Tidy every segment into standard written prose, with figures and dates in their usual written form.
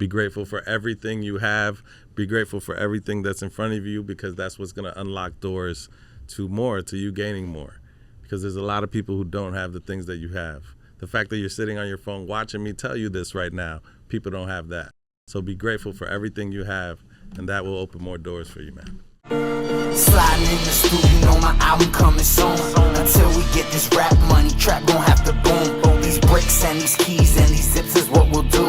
Be grateful for everything you have. Be grateful for everything that's in front of you, because that's what's going to unlock doors to more, to you gaining more. Because there's a lot of people who don't have the things that you have. The fact that you're sitting on your phone watching me tell you this right now, people don't have that. So be grateful for everything you have, and that will open more doors for you, man. Sliding in the studio, my album coming soon. Until we get this rap money, trap gon' have to boom. These bricks and these keys and these zips is what we'll do.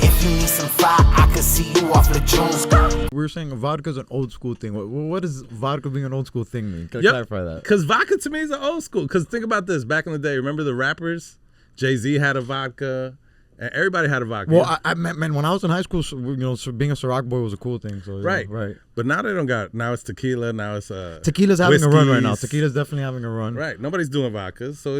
If you need some fire, I can see you off the Jones. We were saying vodka's an old school thing. What does vodka being an old school thing mean? Can I clarify that? Because vodka to me is an old school. Because think about this. Back in the day, remember the rappers? Jay-Z had a vodka. And everybody had a vodka. Well, I man, when I was in high school, so, you know, so being a Ciroc boy was a cool thing. So right, right. But now they don't got. Now it's tequila. Now it's tequila's having a run right now. Tequila's definitely having a run. Right. Nobody's doing vodkas, so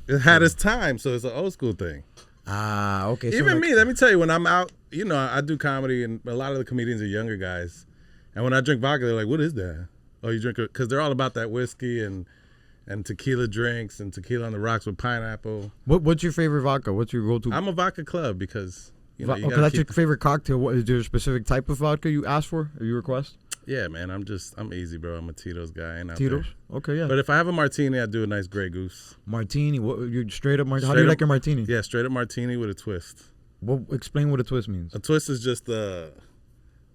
it had its time. So it's an old school thing. Ah, okay. Even so me, let me tell you, when I'm out, you know, I do comedy, and a lot of the comedians are younger guys, and when I drink vodka, they're like, "What is that?" Oh, you drink it because they're all about that whiskey and tequila drinks and tequila on the rocks with pineapple. What's your favorite vodka? What's your go-to? I'm a vodka club because you know. That's your favorite cocktail. What is there a specific type of vodka you ask for or you request? Yeah, man. I'm easy, bro. I'm a Tito's guy. Tito's? Okay, yeah. But if I have a martini, I do a nice Grey Goose. Martini? What? You straight up martini? How do you like your martini? Yeah, straight up martini with a twist. Explain what a twist means. A twist is just the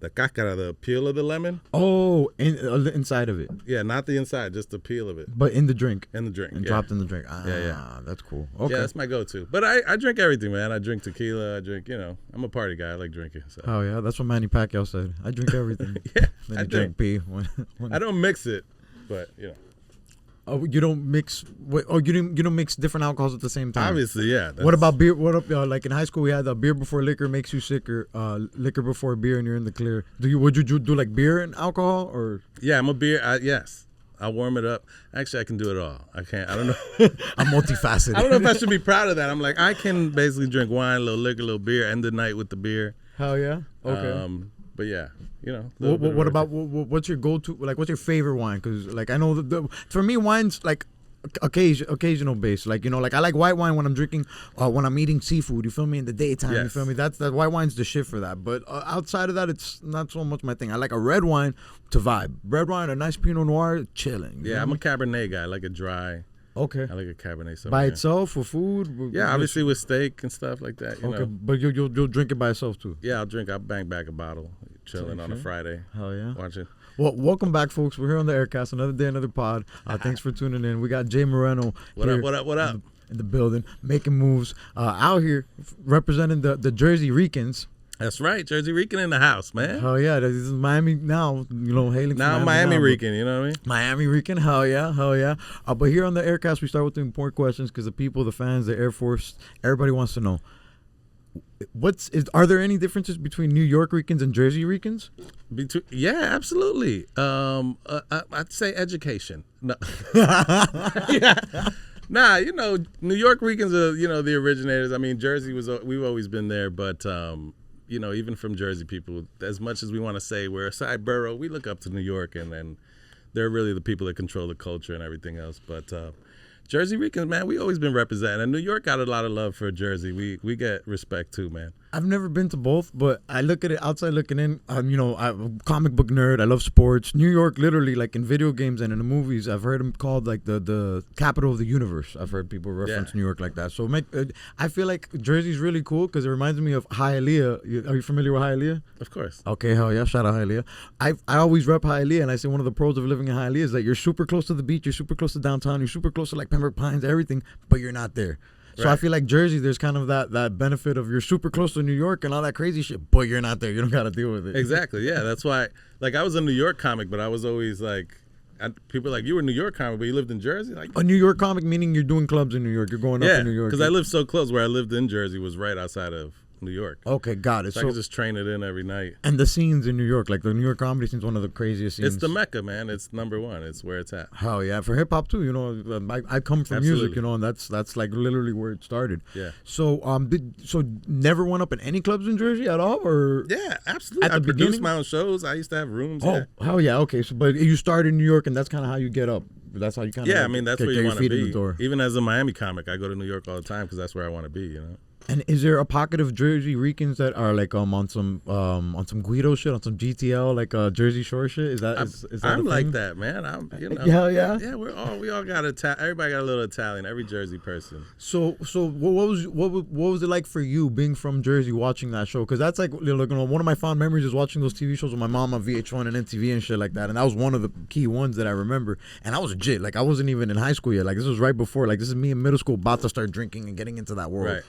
cáscara, the peel of the lemon. Oh, inside of it. Yeah, not the inside, just the peel of it. But in the drink. In the drink. And dropped in the drink. Yeah. That's cool. Okay. Yeah, that's my go-to. But I drink everything, man. I drink tequila. I drink, you know, I'm a party guy. I like drinking. So. Oh yeah, that's what Manny Pacquiao said. I drink everything. Yeah, I drink pee. I don't mix it, but you know. Oh, you don't mix. You don't mix different alcohols at the same time. Obviously, yeah. What about beer? What up? Like in high school, we had the beer before liquor makes you sicker. Liquor before beer, and you're in the clear. Would you do like beer and alcohol or? Yeah, I'm a beer. Yes, I'll warm it up. Actually, I can do it all. I can't. I don't know. I'm multifaceted. I don't know if I should be proud of that. I'm like, I can basically drink wine, a little liquor, a little beer, end the night with the beer. Hell yeah. Okay. But yeah, you know. What about what's your go-to? Like, what's your favorite wine? Because like I know for me, wine's like occasional based. Like, you know, like I like white wine when I'm drinking, when I'm eating seafood. You feel me? In the daytime. Yes. You feel me? That white wine's the shit for that. But outside of that, it's not so much my thing. I like a red wine to vibe. Red wine, a nice Pinot Noir, chilling. Yeah, I'm a Cabernet guy. I like a dry. Okay. I like a Cabernet. By itself for food? Yeah, obviously with steak and stuff like that. You know. But you'll drink it by itself too? Yeah, I'll bang back a bottle, chilling on a Friday. Hell yeah. Watching. Well, welcome back, folks. We're here on the Heir Cast, another day, another pod. Thanks for tuning in. We got Jay Moreno What up? In the building, making moves, out here representing the Jersey Ricans. That's right, Jersey Rican in the house, man. Hell yeah, this is Miami now. You know, hailing now from Miami Rican. You know what I mean? Miami Rican, hell yeah. But here on the Heir Cast, we start with the important questions because the people, the fans, the Air Force, everybody wants to know. Are there any differences between New York Ricans and Jersey Ricans? Yeah, absolutely. I'd say education. No. Yeah. Nah, you know, New York Ricans are, you know, the originators. I mean, Jersey we've always been there, but you know, even from Jersey people, as much as we want to say we're a side borough, we look up to New York, and then they're really the people that control the culture and everything else. But Jersey Ricans, man, we always been representing. And New York got a lot of love for Jersey. We get respect too, man. I've never been to both, but I look at it outside looking in. You know, I'm a comic book nerd. I love sports. New York, literally, like in video games and in the movies, I've heard them called like the capital of the universe. I've heard people reference New York like that. So I feel like Jersey's really cool because it reminds me of Hialeah. Are you familiar with Hialeah? Of course. Okay, hell yeah. Shout out Hialeah. I always rep Hialeah, and I say one of the pros of living in Hialeah is that you're super close to the beach, you're super close to downtown, you're super close to like Pembroke Pines, everything, but you're not there. So right. I feel like Jersey, there's kind of that benefit of you're super close to New York and all that crazy shit, but you're not there. You don't got to deal with it. Exactly. Yeah, that's why. Like I was a New York comic, but I was always like, people are like, you were a New York comic, but you lived in Jersey. Like a New York comic meaning you're doing clubs in New York. You're going up to New York. Because I lived so close. Where I lived in Jersey was right outside of New York. Okay, got it. So I could just train it in every night. And the scenes in New York, like the New York comedy scene's one of the craziest scenes. It's the Mecca, man. It's number one. It's where it's at. Hell yeah, for hip hop too. You know, I come from music, you know, and that's like literally where it started. Yeah. So never went up in any clubs in Jersey at all, or yeah, absolutely. I produced my own shows. I used to have rooms. Oh, hell yeah. Okay, so but you started in New York, and that's kind of how you get up. That's how you kind of I mean that's where you want to be. Even as a Miami comic, I go to New York all the time because that's where I want to be. You know. And is there a pocket of Jersey Ricans that are like on some Guido shit, on some GTL, like Jersey Shore shit? Is that I'm a like thing? that, man. I'm Yeah. Yeah, we all got everybody got a little Italian, every Jersey person. So what was it like for you being from Jersey watching that show? Because that's like, you know, one of my fond memories is watching those TV shows with my mom on VH1 and MTV and shit like that. And that was one of the key ones that I remember. And I was legit, like I wasn't even in high school yet. Like this was right before, like this is me in middle school about to start drinking and getting into that world. Right.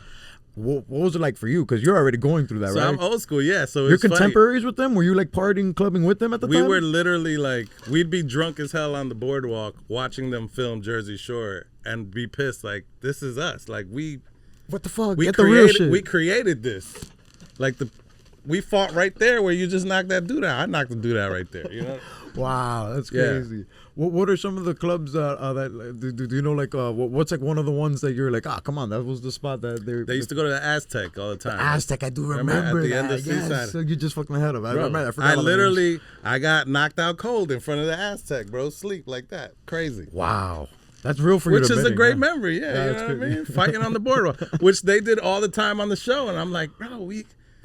What was it like for you? Because you're already going through that, So right? I'm old school, yeah. So You're it's funny. contemporaries with them? Were you like partying, clubbing with them at the time? We were literally like, we'd be drunk as hell on the boardwalk watching them film Jersey Shore and be pissed like, this is us. Like What the fuck? we Get the real created, shit. we created this. Like we fought right there where you just knocked that dude out. I knocked the dude out right there, you know? Wow, that's Yeah. crazy. What are some of the clubs that do you know, like what's like one of the ones that you're like, come on, that was the spot that They used to go to the Aztec all the time. Aztec, I do remember at the that. end of Seaside. Yes, so you just fucked my head up. I Bro, remember. I forgot all the names. I got knocked out cold in front of the Aztec, bro. Sleep like that. Crazy. Wow, that's real for you. Which to is a admit, great yeah. memory, yeah. You that's know what I good. mean? Fighting on the boardwalk, which they did all the time on the show. And I'm like, bro,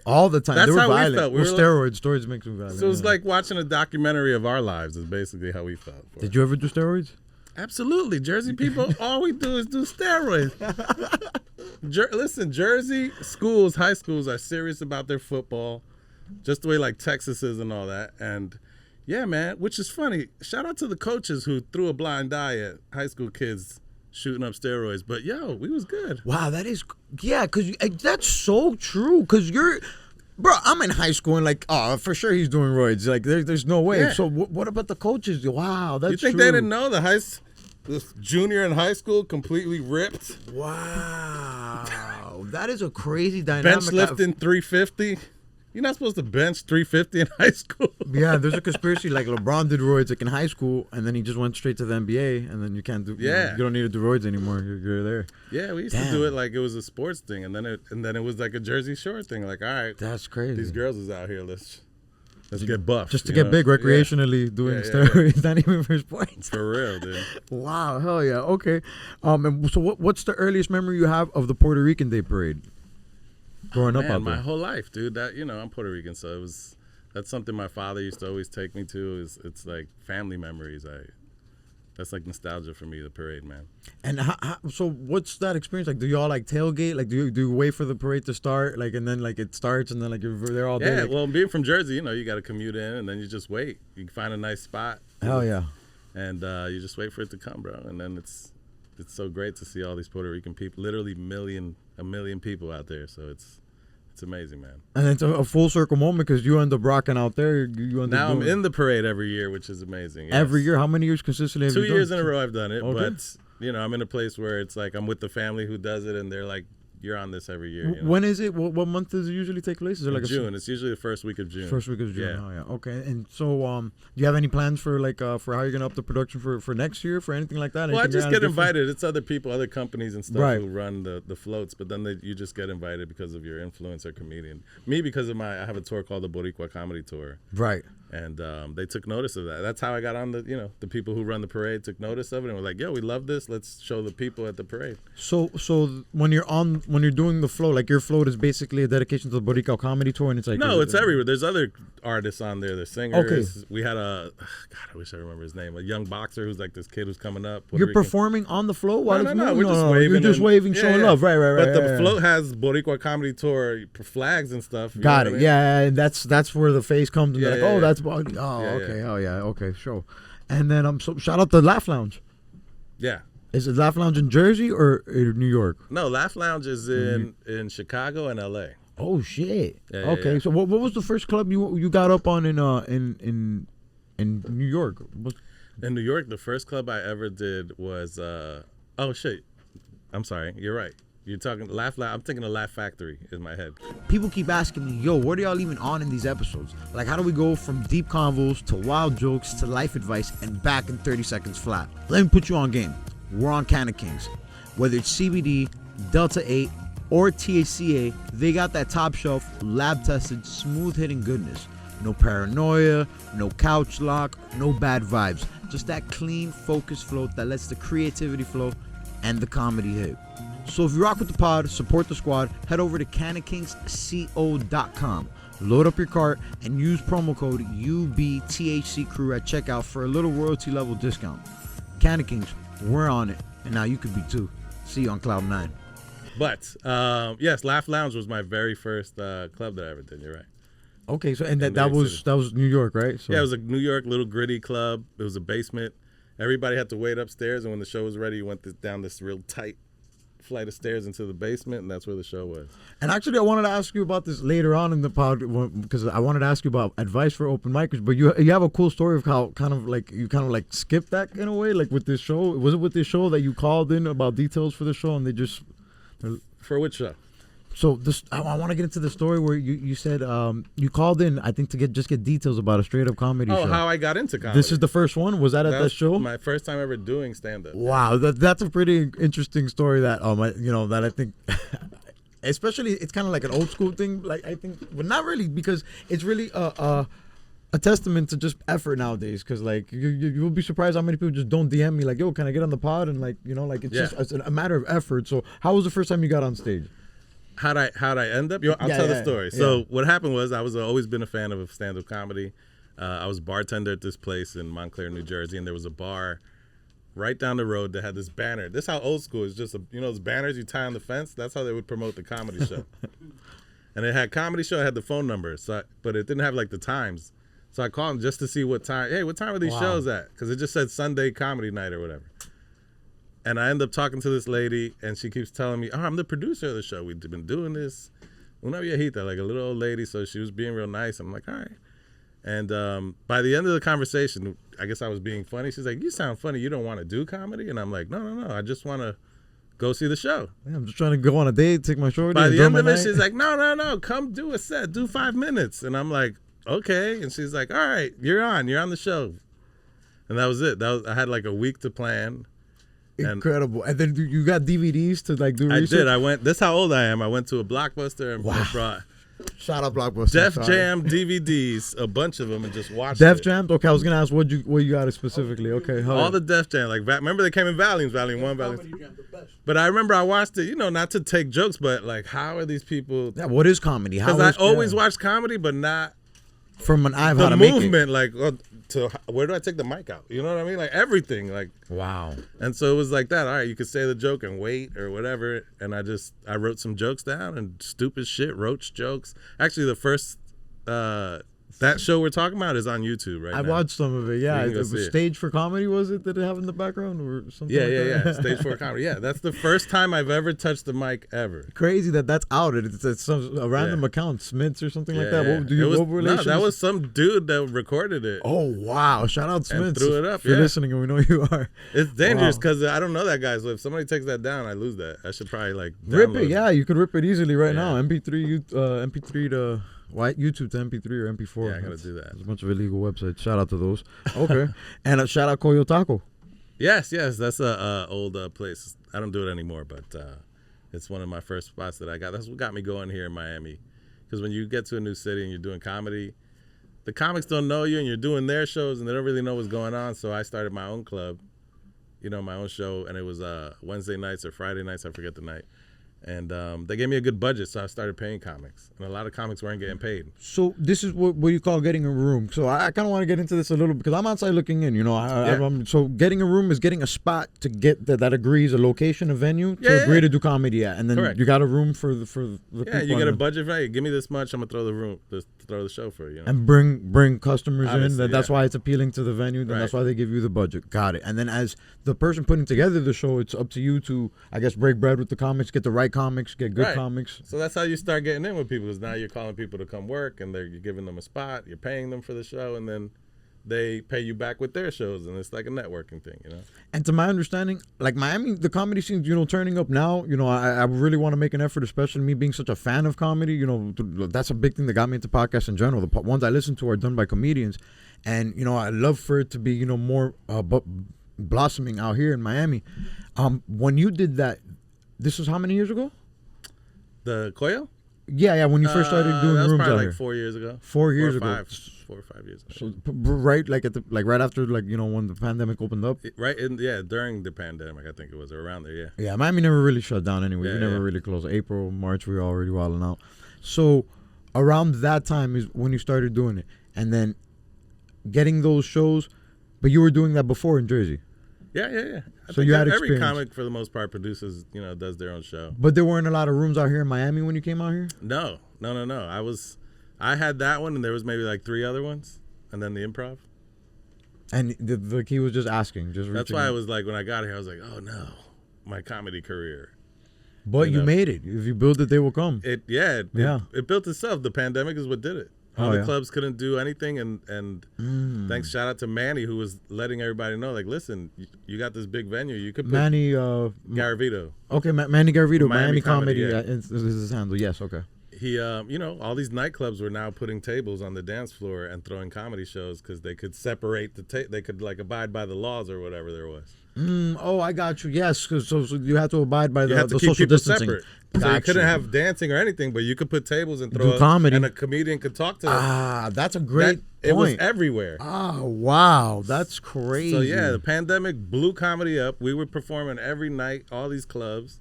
All the time. That's They were how we violent. felt. We Well, were steroids. Steroids make me violent. So it's yeah. like watching a documentary of our lives is basically how we felt. Did you ever do steroids? Absolutely. Jersey people, all we do is do steroids. Listen, Jersey schools, high schools are serious about their football, just the way like Texas is and all that. And yeah, man, which is funny. Shout out to the coaches who threw a blind eye at high school kids shooting up steroids. But yo, we was good. Wow, that is, yeah, because that's so true. Because bro, I'm in high school and like, for sure he's doing roids. Like, there's no way. Yeah. So what about the coaches? Wow, that's You think true. they didn't know the junior in high school completely ripped? Wow, that is a crazy dynamic. Bench lifting 350. You're not supposed to bench 350 in high school. Yeah, there's a conspiracy like LeBron did roids like in high school, and then he just went straight to the NBA, and then you can't do. Yeah. You don't need to do roids anymore. You're there. Yeah, we used to do it like it was a sports thing, and then it was like a Jersey Shore thing. Like, all right, That's crazy. these girls is out here. Let's get buff. Just to you get know? big recreationally doing Yeah. steroids, not even for sports. For real, dude. Wow, hell yeah. Okay. And so what's the earliest memory you have of the Puerto Rican Day Parade? Growing up Man, out my there. whole life, dude. That I'm Puerto Rican, so that's something my father used to always take me to. It's like family memories. That's like nostalgia for me. The parade, man. And so what's that experience like? Do y'all like tailgate? Like do you wait for the parade to start? Like and then like it starts and then like you're there all day? Yeah, like, well, being from Jersey, you got to commute in, and then you just wait. You can find a nice spot. hell yeah. And you just wait for it to come, bro. And then it's so great to see all these Puerto Rican people, literally a million people out there. So it's amazing, man. And it's a full circle moment because you end up rocking out there. You end Now up I'm doing in the parade every year, which is amazing. Yes. every year. How many years consistently have 2 you done? years in a row I've done it, Okay. but I'm in a place where it's like I'm with the family who does it, and they're like, "You're on this every year." When is it? What month does it usually take place? Is it like June. It's usually the first week of June. First week of June. Yeah. Oh yeah. Okay. And so, do you have any plans for like for how you're gonna up the production for next year, for anything like that? Well, I Anything just kinda get different? invited. It's other people, other companies and stuff Right. who run the floats, but then you just get invited because of your influence or comedian. Me, because of I have a tour called the Boricua Comedy Tour. Right. And they took notice of that. That's how I got on the people who run the parade took notice of it and were like, yo, we love this. Let's show the people at the parade. So when you're doing the float, like your float is basically a dedication to the Boricua Comedy Tour, and it's like No, it's everywhere. There's other artists on there. There's singers. Okay. We had God, I wish I remember his name. A young boxer who's like this kid who's coming up. Puerto You're Rican. performing on the float while No, it's no, moving? we're just waving. You're just waving, yeah, showing yeah. love, right? But the right. float has Boricua Comedy Tour flags and stuff. You Got know it. what I mean? Yeah, and that's where the face comes. And Yeah, they're like, yeah, oh, yeah. that's okay. yeah. Oh yeah, okay, sure. And then so shout out to Laugh Lounge. Yeah. Is it Laugh Lounge in Jersey or in New York? No, Laugh Lounge is in Chicago and LA. Oh shit. Yeah, okay, yeah. so what was the first club you got up on in New York? In New York, the first club I ever did was oh shit. I'm sorry. You're right. You're talking Laugh. I'm thinking of Laugh Factory in my head. People keep asking me, yo, what are y'all even on in these episodes? Like, how do we go from deep convos to wild jokes to life advice and back in 30 seconds flat? Let me put you on game. We're on Canna Kings. Whether it's CBD, Delta 8, or THCA, they got that top shelf, lab-tested, smooth-hitting goodness. No paranoia, no couch lock, no bad vibes. Just that clean, focused float that lets the creativity flow and the comedy hit. So if you rock with the pod, support the squad, head over to CannaKingsCO.com. Load up your cart and use promo code UBTHCCrew at checkout for a little royalty level discount. Canna Kings, we're on it. And now you could be too. See you on Cloud 9. But, yes, Laugh Lounge was my very first club that I ever did. You're right. Okay, so and that was New York, right? So. Yeah, it was a New York little gritty club. It was a basement. Everybody had to wait upstairs, and when the show was ready, you went down this real tight flight of stairs into the basement, and that's where the show was. And actually, I wanted to ask you about this later on in the pod because I wanted to ask you about advice for open micers. But you have a cool story of how you skipped that in a way, like with this show. Was it with this show that you called in about details for the show, and they just for which show? So this, I want to get into the story where you said you called in, I think, to get details about a straight up comedy show. Oh, how I got into comedy. This is the first one. Was that at that show? My first time ever doing stand up. Wow, that's a pretty interesting story. That that I think, especially it's kind of like an old school thing. Like I think, but not really, because it's really a testament to just effort nowadays. Because like you'll be surprised how many people just don't DM me like, yo, can I get on the pod? And like it's just it's a matter of effort. So how was the first time you got on stage? How'd I end up? I'll tell the story. So what happened was I was always been a fan of stand-up comedy. I was a bartender at this place in Montclair, New Jersey, and there was a bar right down the road that had this banner. This is how old school is. Just those banners you tie on the fence. That's how they would promote the comedy show. And it had comedy show. It had the phone number, but it didn't have like the times. So I called them just to see what time. Hey, what time are these shows at? Because it just said Sunday comedy night or whatever. And I end up talking to this lady, and she keeps telling me, I'm the producer of the show. We've been doing this. Una viejita, like a little old lady, so she was being real nice. I'm like, all right. And by the end of the conversation, I guess I was being funny. She's like, you sound funny. You don't want to do comedy? And I'm like, no. I just want to go see the show. Yeah, I'm just trying to go on a date, take my shorty. By the end of it, she's like, no. Come do a set. Do 5 minutes. And I'm like, okay. And she's like, all right, you're on the show. And that was it. I had like a week to plan. Incredible. And then you got DVDs to like do research? I did. This is how old I am. I went to a Blockbuster and brought shout out Blockbuster. Def Jam DVDs, a bunch of them, and just watched Def Jam? Okay, I was going to ask what you got specifically. Okay. All the Def Jam. Like, remember they came in volumes, volume 1, volume 2. But I remember I watched it, not to take jokes, but like, how are these people? Yeah, what is comedy? Because I always watched comedy, but not from an eye of how to movement, make it. Like, to where do I take the mic out? You know what I mean? Like everything. Like wow. And so it was like that. All right, you could say the joke and wait or whatever. And I wrote some jokes down and stupid shit, roach jokes. Actually, the first that show we're talking about is on YouTube right now. I watched some of it. Yeah, it was Stage for Comedy. Was it that it have in the background or something? Yeah. Stage for Comedy. Yeah, that's the first time I've ever touched the mic ever. Crazy that's out. It's a random account, Smiths or something like that. That was some dude that recorded it. Oh wow! Shout out Smiths. Threw it up. If you're listening, and we know you are. It's dangerous because I don't know that guy. So if somebody takes that down, I lose that. I should probably like rip it. Yeah, you could rip it easily right now. MP3 to. YouTube to MP3 or MP4. Yeah, I gotta do that. There's a bunch of illegal websites. Shout out to those. Okay. And a shout out Coyo Taco. Yes, that's a old place. I don't do it anymore, but it's one of my first spots that I got. That's what got me going here in Miami. Because when you get to a new city and you're doing comedy, the comics don't know you and you're doing their shows and they don't really know what's going on. So I started my own club, my own show, and it was Wednesday nights or Friday nights. I forget the night. And they gave me a good budget, so I started paying comics. And a lot of comics weren't getting paid. So this is what you call getting a room. So I kind of want to get into this a little because I'm outside looking in. So getting a room is getting a spot to get that agrees a location, a venue to agree to do comedy at, and then correct. You got a room for the people. Yeah, you get a budget. Right, give me this much. I'm gonna throw the show for you. And bring customers obviously, in. That's why it's appealing to the venue. Then that's why they give you the budget. Got it. And then as the person putting together the show, it's up to you to, I guess, break bread with the comics, get the right comics, get good comics. So that's how you start getting in with people. Is now you're calling people to come work, and you're giving them a spot. You're paying them for the show, and then they pay you back with their shows, and it's like a networking thing, And to my understanding, like Miami, the comedy scene's, turning up now. I really want to make an effort, especially me being such a fan of comedy. That's a big thing that got me into podcasts in general. The ones I listen to are done by comedians, and I love for it to be more blossoming out here in Miami. When you did that, this was how many years ago? The Coyo? Yeah. When you first started doing rooms out probably here, 4 years ago. 4 years or ago. 5. 4 or 5 years. So right, like right after when the pandemic opened up. Right, during the pandemic, I think it was around there. Yeah. Yeah, Miami never really shut down anyway. We never really closed. April, March, we were already wilding out. So around that time is when you started doing it, and then getting those shows. But you were doing that before in Jersey. Yeah. So you had every experience. comic for the most part produces, does their own show. But there weren't a lot of rooms out here in Miami when you came out here? No. I had that one, and there was maybe like 3 other ones, and then the Improv. And the key was just asking, That's why I was like, when I got here, I was like, oh no, my comedy career. But you made it. If you build it, they will come. It built itself. The pandemic is what did it. All the clubs couldn't do anything, and thanks, shout out to Manny, who was letting everybody know, like, listen, you got this big venue. You could put Manny Garavito. Okay, Manny Garavito, Miami Comedy. yeah. Is his handle. Yes, okay. He, all these nightclubs were now putting tables on the dance floor and throwing comedy shows because they could separate they could like abide by the laws or whatever there was. Oh, I got you. Yes, so you have to abide by the social distancing. Separate. So you couldn't have dancing or anything, but you could put tables and throw comedy, and a comedian could talk to them. That's a great point. It was everywhere. Wow, that's crazy. So yeah, the pandemic blew comedy up. We were performing every night, all these clubs,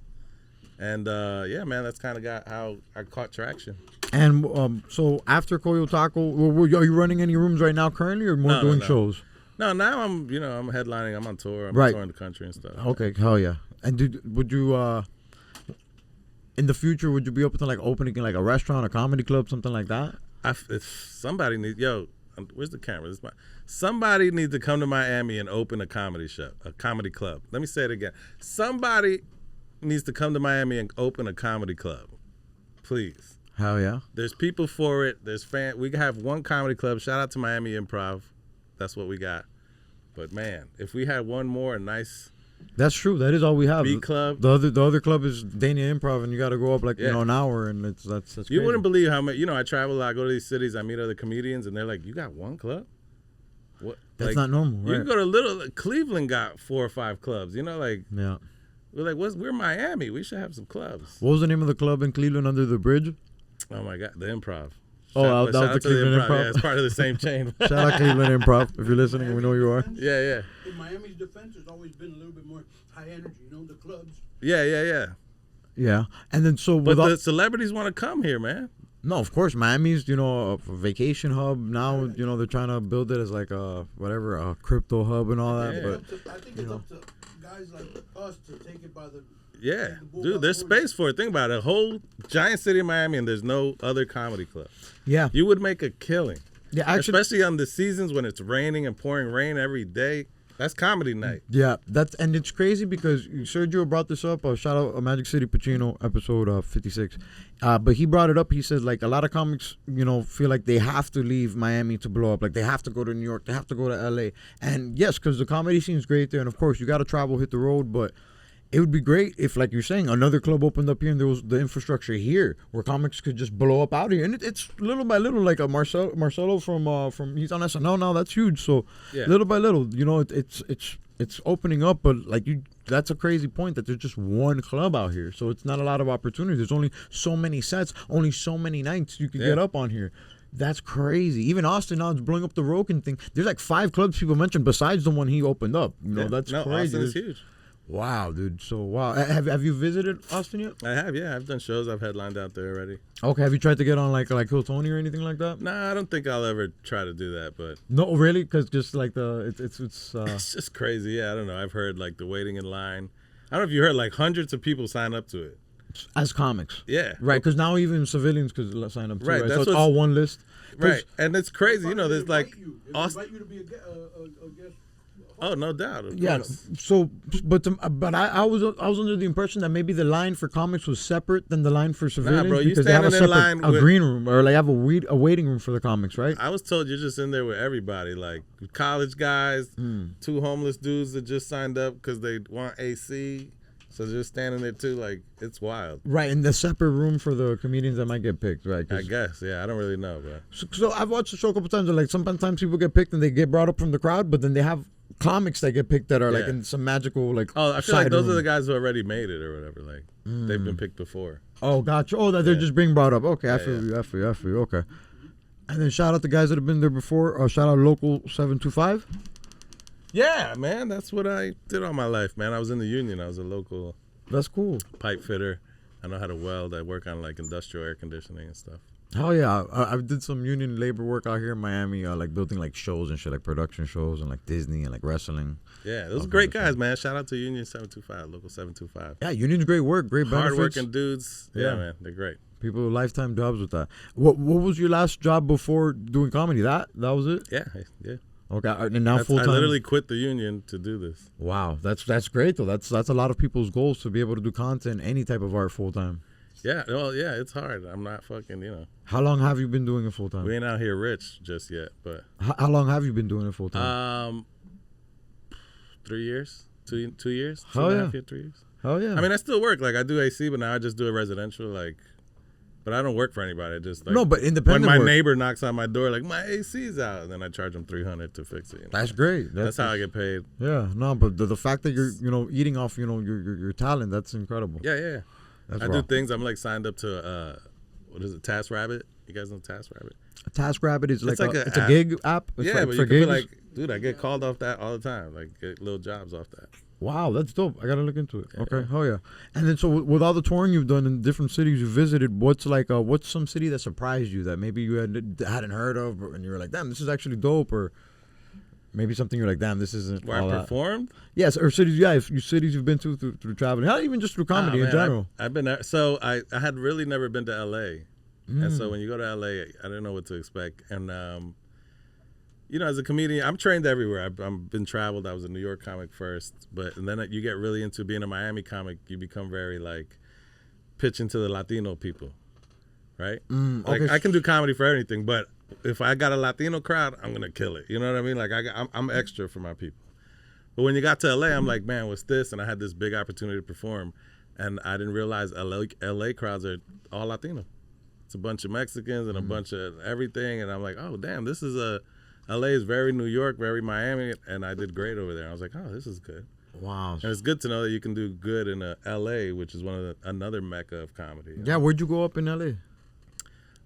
and man, that's kind of got how I caught traction. And so after Coyo Taco, are you running any rooms right now currently, or more doing shows? No, now I'm headlining. I'm on tour. I'm touring the country and stuff. Okay, hell yeah. And would you in the future, would you be open to like opening like a restaurant, a comedy club, something like that? If somebody needs, where's the camera? Somebody needs to come to Miami and open a comedy show, a comedy club. Let me say it again. Somebody needs to come to Miami and open a comedy club, please. Hell yeah. There's people for it. We have one comedy club. Shout out to Miami Improv. That's what we got. But man, if we had one more nice. That's true. That is all we have. B club. The other club is Dania Improv, and you got to go up an hour, and that's crazy. You wouldn't believe how much. I travel a lot. I go to these cities. I meet other comedians, and they're like, "You got one club? What? That's not normal." Right? You can go to Cleveland. Got 4 or 5 clubs. Yeah. We're like, we're Miami. We should have some clubs. What was the name of the club in Cleveland under the bridge? Oh my God, the Improv. That was the Cleveland Improv. Yeah, it's part of the same chain. Shout out Cleveland Improv. If you're listening, we know you are. Yeah. In Miami's defense, it's always been a little bit more high energy. The clubs. Yeah. Yeah, and then but the celebrities want to come here, man. No, of course, Miami's a vacation hub now. They're trying to build it as like a crypto hub and all that. Yeah. But I think it's up to guys like us to take it by the. Yeah, dude, there's space for it. Think about it. A whole giant city of Miami, and there's no other comedy club. Yeah. You would make a killing. Yeah, actually. Especially on the seasons when it's raining and pouring rain every day. That's comedy night. Yeah, and it's crazy because Sergio brought this up. Shout out Magic City Pacino, episode 56. But he brought it up. He said, like, a lot of comics, feel like they have to leave Miami to blow up. Like, they have to go to New York. They have to go to L.A. And, yes, because the comedy scene's great there. And, of course, you got to travel, hit the road. But it would be great if, like you're saying, another club opened up here and there was the infrastructure here where comics could just blow up out here. And it's little by little, like a Marcelo from he's on SNL now. That's huge. So little by little, it's opening up. But that's a crazy point that there's just one club out here. So it's not a lot of opportunity. There's only so many sets, only so many nights you can get up on here. That's crazy. Even Austin now is blowing up the Rogan thing. There's like 5 clubs people mentioned besides the one he opened up. That's crazy. Austin is huge. Wow, dude. So, wow. Have you visited Austin yet? I have, yeah. I've done shows. I've headlined out there already. Okay. Have you tried to get on like Kill Tony or anything like that? Nah, I don't think I'll ever try to do that, but... No, really? Because just like it's It's just crazy. Yeah, I don't know. I've heard like the waiting in line. I don't know if you heard, like hundreds of people sign up to it. As comics. Yeah. Right, because now even civilians could sign up too, right? So it's all one list. Right, and it's crazy. There's like... Invite you to be a guest. Oh, no doubt. Of yeah. course. So, but I was under the impression that maybe the line for comics was separate than the line for civilians. Nah, bro, you because they have a standing in separate line with green room or like have a waiting room for the comics, right? I was told you're just in there with everybody, like college guys, 2 homeless dudes that just signed up because they want AC. So they're just standing there too, like it's wild. Right, and the separate room for the comedians that might get picked, right? I guess, yeah. I don't really know, bro. So I've watched the show a couple times. And like sometimes people get picked and they get brought up from the crowd, but then they have comics that get picked that are like in some magical like. Oh, I feel like those are the guys who already made it or whatever. Like they've been picked before. Oh, gotcha. Oh, that they're just being brought up. Okay, I feel you. Okay. And then shout out the guys that have been there before. Shout out Local 725. Yeah, man, that's what I did all my life, man. I was in the union. I was a local That's cool. pipe fitter. I know how to weld. I work on like industrial air conditioning and stuff. Hell yeah. I did some union labor work out here in Miami, like building like shows and shit, like production shows and like Disney and like wrestling. Yeah, those are great guys, man. Shout out to Union 725, Local 725. Yeah, union's great work, great benefits. Hard-working dudes. Yeah, Yeah. man, they're great. People with lifetime jobs with that. What was your last job before doing comedy? That was it? Yeah, yeah. Okay, and now full I time. literally quit the union to do this. Wow, that's great though. That's a lot of people's goals to be able to do content, any type of art full time. Yeah, well, yeah, it's hard. I'm not fucking, How long have you been doing it full time? we ain't out here rich just yet, but How long have you been doing it full time? 3 years, 2 years, Hell 2.5 yeah. years, 3 years. Oh yeah. I mean, I still work. Like I do AC, but now I just do it residential. Like, but I don't work for anybody. I just like No, but independent when my work. neighbor knocks on my door, like my AC's out, and then I charge him $300 to fix it. That's great. That's how I get paid. Yeah, no, but the fact that you're eating off your talent, that's incredible. Yeah, yeah. That's I raw. do things. I'm like signed up to what is it? TaskRabbit. You guys know TaskRabbit? TaskRabbit is like, like it's a a gig app. It's Yeah, like but for you can be gigs. like, dude, I get called off that all the time. Like get little jobs off that. Wow, that's dope. I gotta look into it. Okay, hell yeah. And then so with all the touring you've done in different cities you visited, what's some city that surprised you that maybe you hadn't heard of, and you were like, damn, this is actually dope, or maybe something you're like, damn, this isn't Where all I that. Performed? Yes, or cities. Yeah, if you cities you've been to through traveling, not even just through comedy in Man, general. I've been there. So I had really never been to LA. And Mm. so when you go to LA, I didn't know what to expect. And, as a comedian, I'm trained everywhere. I've been traveled. I was a New York comic first. And then you get really into being a Miami comic. You become very, like, pitching to the Latino people, right? Like, okay. I can do comedy for anything, but if I got a Latino crowd, I'm going to kill it. You know what I mean? Like, I'm extra for my people. But when you got to LA, I'm like, man, what's this? And I had this big opportunity to perform. And I didn't realize LA crowds are all Latino. It's a bunch of Mexicans and a bunch of everything. And I'm like, oh, damn, LA is very New York, very Miami. And I did great over there. I was like, oh, this is good. Wow. And it's good to know that you can do good in LA, which is another mecca of comedy. Yeah, where'd you go up in LA?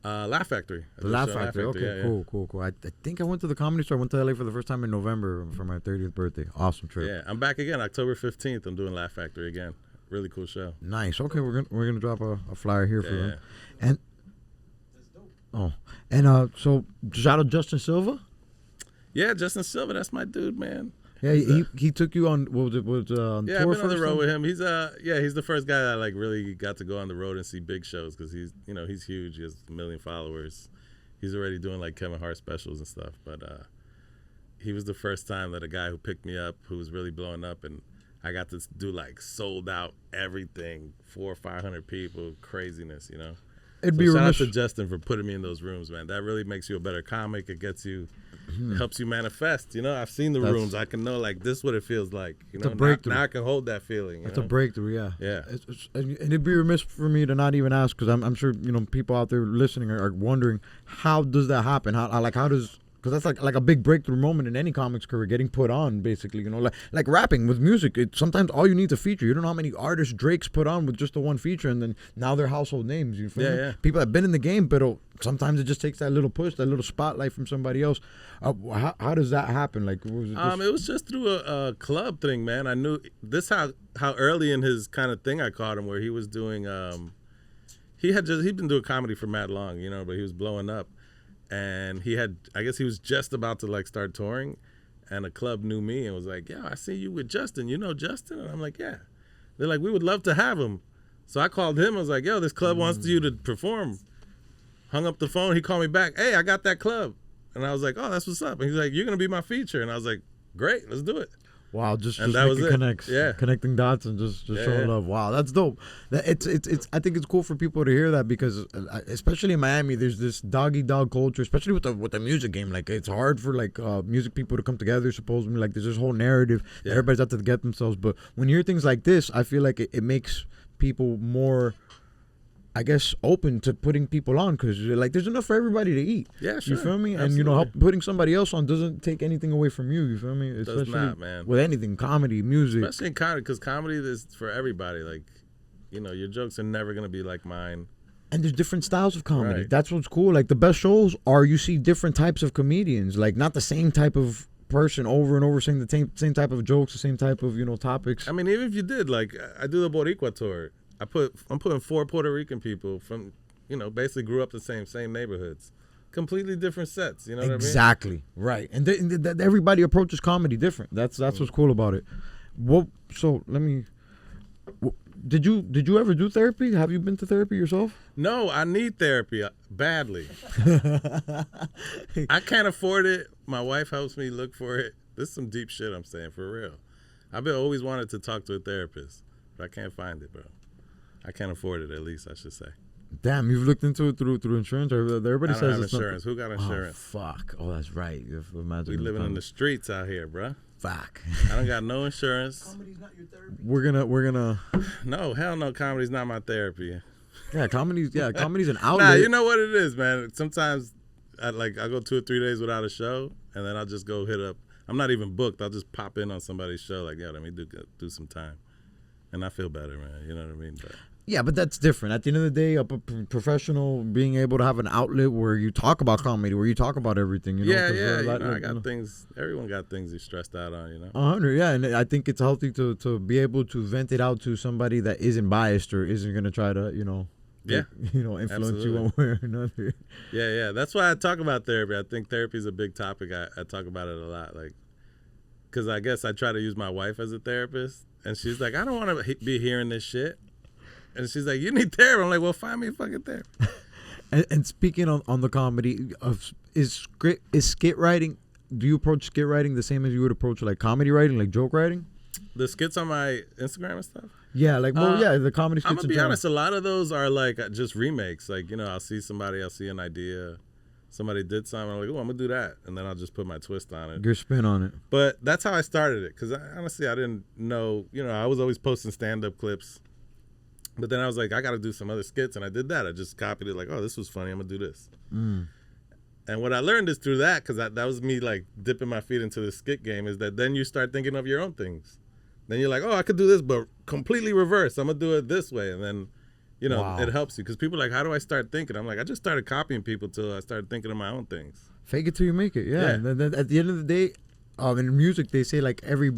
Laugh Factory. I The did Laugh show at Factory. Okay, yeah, cool. I think I went to the Comedy Store. I went to LA for the first time in November for my 30th birthday. Awesome trip. Yeah, I'm back again, October 15th. I'm doing Laugh Factory again. Really cool show. Nice. Okay, we're gonna drop a flyer here for them. Yeah. And so shout out Justin Silva. Yeah, Justin Silva, that's my dude, man. Yeah, he took you on on Yeah, tour I've been on the first road time? with him. He's the first guy that like really got to go on the road and see big shows because he's huge. He has 1 million followers. He's already doing like Kevin Hart specials and stuff. But he was the first time that a guy who picked me up who was really blowing up, and I got to do like sold out everything, 400 or 500 people, craziness, It'd So be shout out remiss. to Justin for putting me in those rooms, man. That really makes you a better comic. It gets you, it helps you manifest. I've seen the rooms. I can know like this is what it feels like. It's a breakthrough. Now I can hold that feeling. It's a breakthrough, yeah. Yeah. And it'd be remiss for me to not even ask because I'm sure people out there listening are wondering how does that happen? How does because that's like a big breakthrough moment in any comic's career, getting put on basically. Like rapping with music. Sometimes all you need to feature. You don't know how many artists Drake's put on with just the one feature, and then now they're household names. You feel me? Yeah. People have been in the game, but sometimes it just takes that little push, that little spotlight from somebody else. How does that happen? Like, what was it? It was just through a club thing, man. I knew this how early in his kind of thing I caught him, where he was doing. He'd been doing comedy for mad long, but he was blowing up, and I guess he was just about to like start touring, and a club knew me and was like, "Yeah, I see you with Justin. You know Justin?" And I'm like, "Yeah." They're like, "We would love to have him." So I called him. I was like, "Yo, this club wants you to perform." Hung up the phone. He called me back. "Hey, I got that club." And I was like, "Oh, that's what's up." And he's like, "You're gonna be my feature." And I was like, "Great, let's do it." Wow, just And that was making it. connects, Yeah. connecting dots and just showing yeah. love. Wow, that's dope. It's I think it's cool for people to hear that because especially in Miami, there's this doggy dog culture, especially with the music game. Like it's hard for like music people to come together. Supposedly, like there's this whole narrative that everybody's out to get themselves. But when you hear things like this, I feel like it makes people more, I guess, open to putting people on because like there's enough for everybody to eat. Yeah, sure. You feel me? Absolutely. And putting somebody else on doesn't take anything away from you. You feel me? Especially not, man. with anything, comedy, music. Especially in comedy, because comedy is for everybody. Like, your jokes are never gonna be like mine. And there's different styles of comedy. Right. That's what's cool. Like the best shows are you see different types of comedians. Like not the same type of person over and over saying the same type of jokes, the same type of topics. I mean, even if you did, like I do the Boricua Tour. I'm putting 4 Puerto Rican people from basically grew up the same neighborhoods, completely different sets. You know what I mean? Exactly. Right. And everybody approaches comedy different. That's what's cool about it. So let me. Did you ever do therapy? Have you been to therapy yourself? No, I need therapy badly. I can't afford it. My wife helps me look for it. This is some deep shit I'm saying, for real. I've always wanted to talk to a therapist, but I can't find it, bro. I can't afford it, at least I should say. Damn, you've looked into it through insurance? Or everybody I don't says have it's insurance. Not... Who got insurance? Oh, fuck. Oh, that's right. Imagine we living in the streets out here, bro. Fuck. I don't got no insurance. Comedy's not your therapy. We're gonna. No, hell no. Comedy's not my therapy. Yeah, comedy's an outlet. Nah, you know what it is, man. Sometimes I go 2 or 3 days without a show, and then I'll just go hit up. I'm not even booked. I'll just pop in on somebody's show, like, yeah, let me do some time, and I feel better, man. You know what I mean? But yeah, but that's different. At the end of the day, a professional being able to have an outlet where you talk about comedy, where you talk about everything. I got things. Everyone got things he's stressed out on. 100, yeah, and I think it's healthy to be able to vent it out to somebody that isn't biased or isn't gonna try to influence Absolutely. you one way or another. Yeah. That's why I talk about therapy. I think therapy is a big topic. I talk about it a lot, like, because I guess I try to use my wife as a therapist, and she's like, I don't want to be hearing this shit. And she's like, you need therapy. I'm like, well, find me a fucking therapist. and speaking on the comedy, is skit writing, do you approach skit writing the same as you would approach like comedy writing, like joke writing? The skits on my Instagram and stuff? Yeah, like, the comedy skits. I'm going to be honest, a lot of those are like just remakes. Like, I'll see an idea. Somebody did something. I'm like, oh, I'm going to do that. And then I'll just put my twist on it. Your spin on it. But that's how I started it. Because honestly, I didn't know, I was always posting stand-up clips. But then I was like, I got to do some other skits, and I did that. I just copied it like, oh, this was funny. I'm going to do this. And what I learned is through that, because that was me like dipping my feet into the skit game, is that then you start thinking of your own things. Then you're like, oh, I could do this, but completely reverse. I'm going to do it this way. And then, Wow. It helps you. Because people are like, how do I start thinking? I'm like, I just started copying people till I started thinking of my own things. Fake it till you make it, yeah. And then at the end of the day, in music, they say like every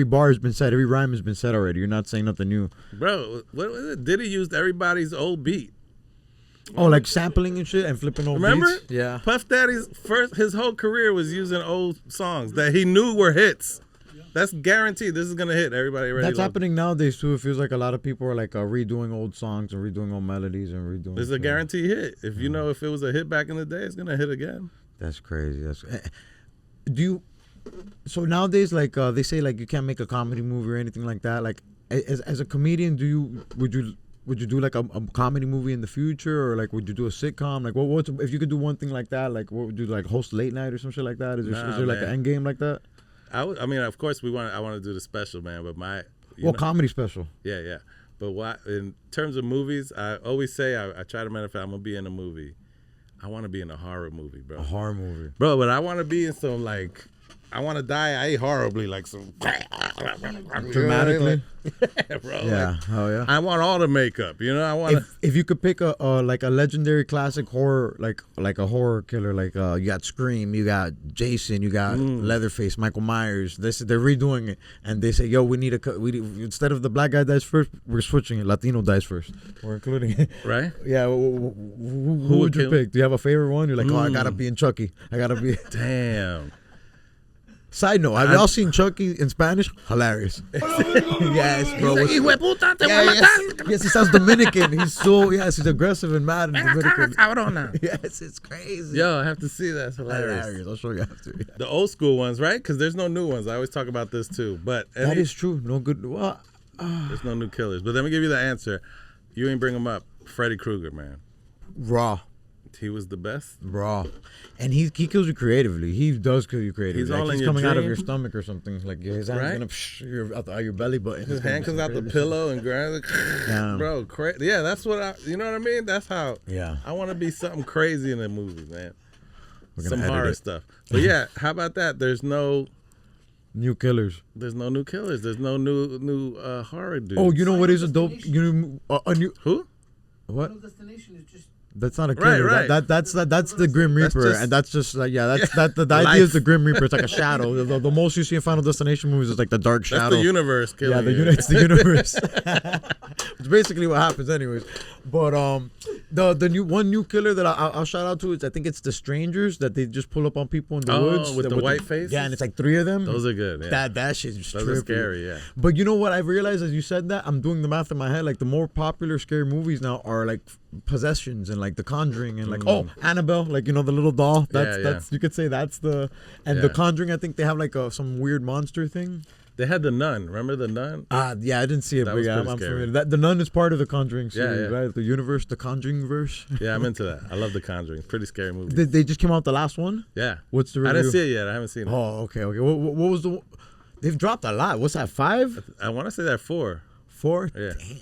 bar has been said, every rhyme has been said already. You're not saying nothing new. Bro, what was it? Diddy used everybody's old beat. Oh, like sampling and shit and flipping old Remember? beats? Yeah. Puff Daddy's his whole career was using old songs that he knew were hits. That's guaranteed. This is gonna hit. Everybody already. That's happening nowadays too. It feels like a lot of people are like redoing old songs and redoing old melodies and redoing. This is a guaranteed hit. If if it was a hit back in the day, it's gonna hit again. That's crazy. So nowadays, like they say, like you can't make a comedy movie or anything like that. Like as a comedian, would you do like a comedy movie in the future, or like would you do a sitcom? Like what if you could do one thing like that? Like what would you do, like host late night or some shit like that? Is there like an end game like that? I mean, of course, I want to do the special, man. But comedy special. Yeah. But in terms of movies, I always say I try to manifest. I'm gonna be in a movie. I want to be in a horror movie, bro. A horror movie, bro. But I want to be in some like. I want to die horribly, like some dramatically. Yeah, bro. Yeah, oh yeah. I want all the makeup, I want. If you could pick a legendary classic horror, like a horror killer, like you got Scream, you got Jason, you got Leatherface, Michael Myers. They're redoing it, and they say, yo, we need instead of the black guy dies first, we're switching it. Latino dies first. We're including it. Right? Yeah. Who would you pick? Do you have a favorite one? You're like, oh, I gotta be in Chucky. I gotta be. Damn. Side note, have y'all seen Chucky in Spanish? Hilarious. Yes, bro. Yes, he sounds Dominican. He's aggressive and mad and Dominican. Yes, it's crazy. Yo, I have to see that. It's hilarious. I'll show you after. Yeah. The old school ones, right? Because there's no new ones. I always talk about this too. But that is true. No good. There's no new killers. But let me give you the answer. You ain't bring him up. Freddy Krueger, man. Raw. He was the best. Raw. And he kills you creatively. He does kill you creatively. He's all in he's your coming dream. out of your stomach or something. Like his hand's gonna out your belly button. His hand comes out the pillow and grabs it. Bro, yeah, that's what you know what I mean? That's how I want to be something crazy in a movie, man. Some horror stuff. But yeah, how about that? There's no new killers. There's no new killers. There's no new horror dudes. Oh, you know what is a dope? A new who? What? Final Destination is just. That's not a killer. Right. That's the Grim That's Reaper, just- and that's just like the idea is the Grim Reaper. It's like a shadow. The most you see in Final Destination movies is like the dark shadow. That's the universe killing it's the universe. It's basically what happens, anyways. But the new killer that I'll shout out to is I think it's the Strangers that they just pull up on people in the woods with the white faces? Yeah, and it's like 3 of them. Those are good. Yeah. That shit's just Those trippy. are scary. Yeah. But you know what I've realized as you said that, I'm doing the math in my head. Like the more popular scary movies now are like Possessions and like The Conjuring and like Annabelle, like the little doll. That's you could say that's the The Conjuring. I think they have like some weird monster thing. They had The Nun. Remember The Nun? Yeah, I didn't see it, That but was yeah, pretty I'm scary. familiar. The Nun is part of the Conjuring series, yeah. right? The universe, the Conjuring verse. Yeah, I'm into that. I love The Conjuring. Pretty scary movie. They just came out the last one. Yeah. What's the review? I didn't see it yet. I haven't seen it. Oh, okay. What was the? They've dropped a lot. What's that? 5? I want to say that 4. 4? Yeah. Damn.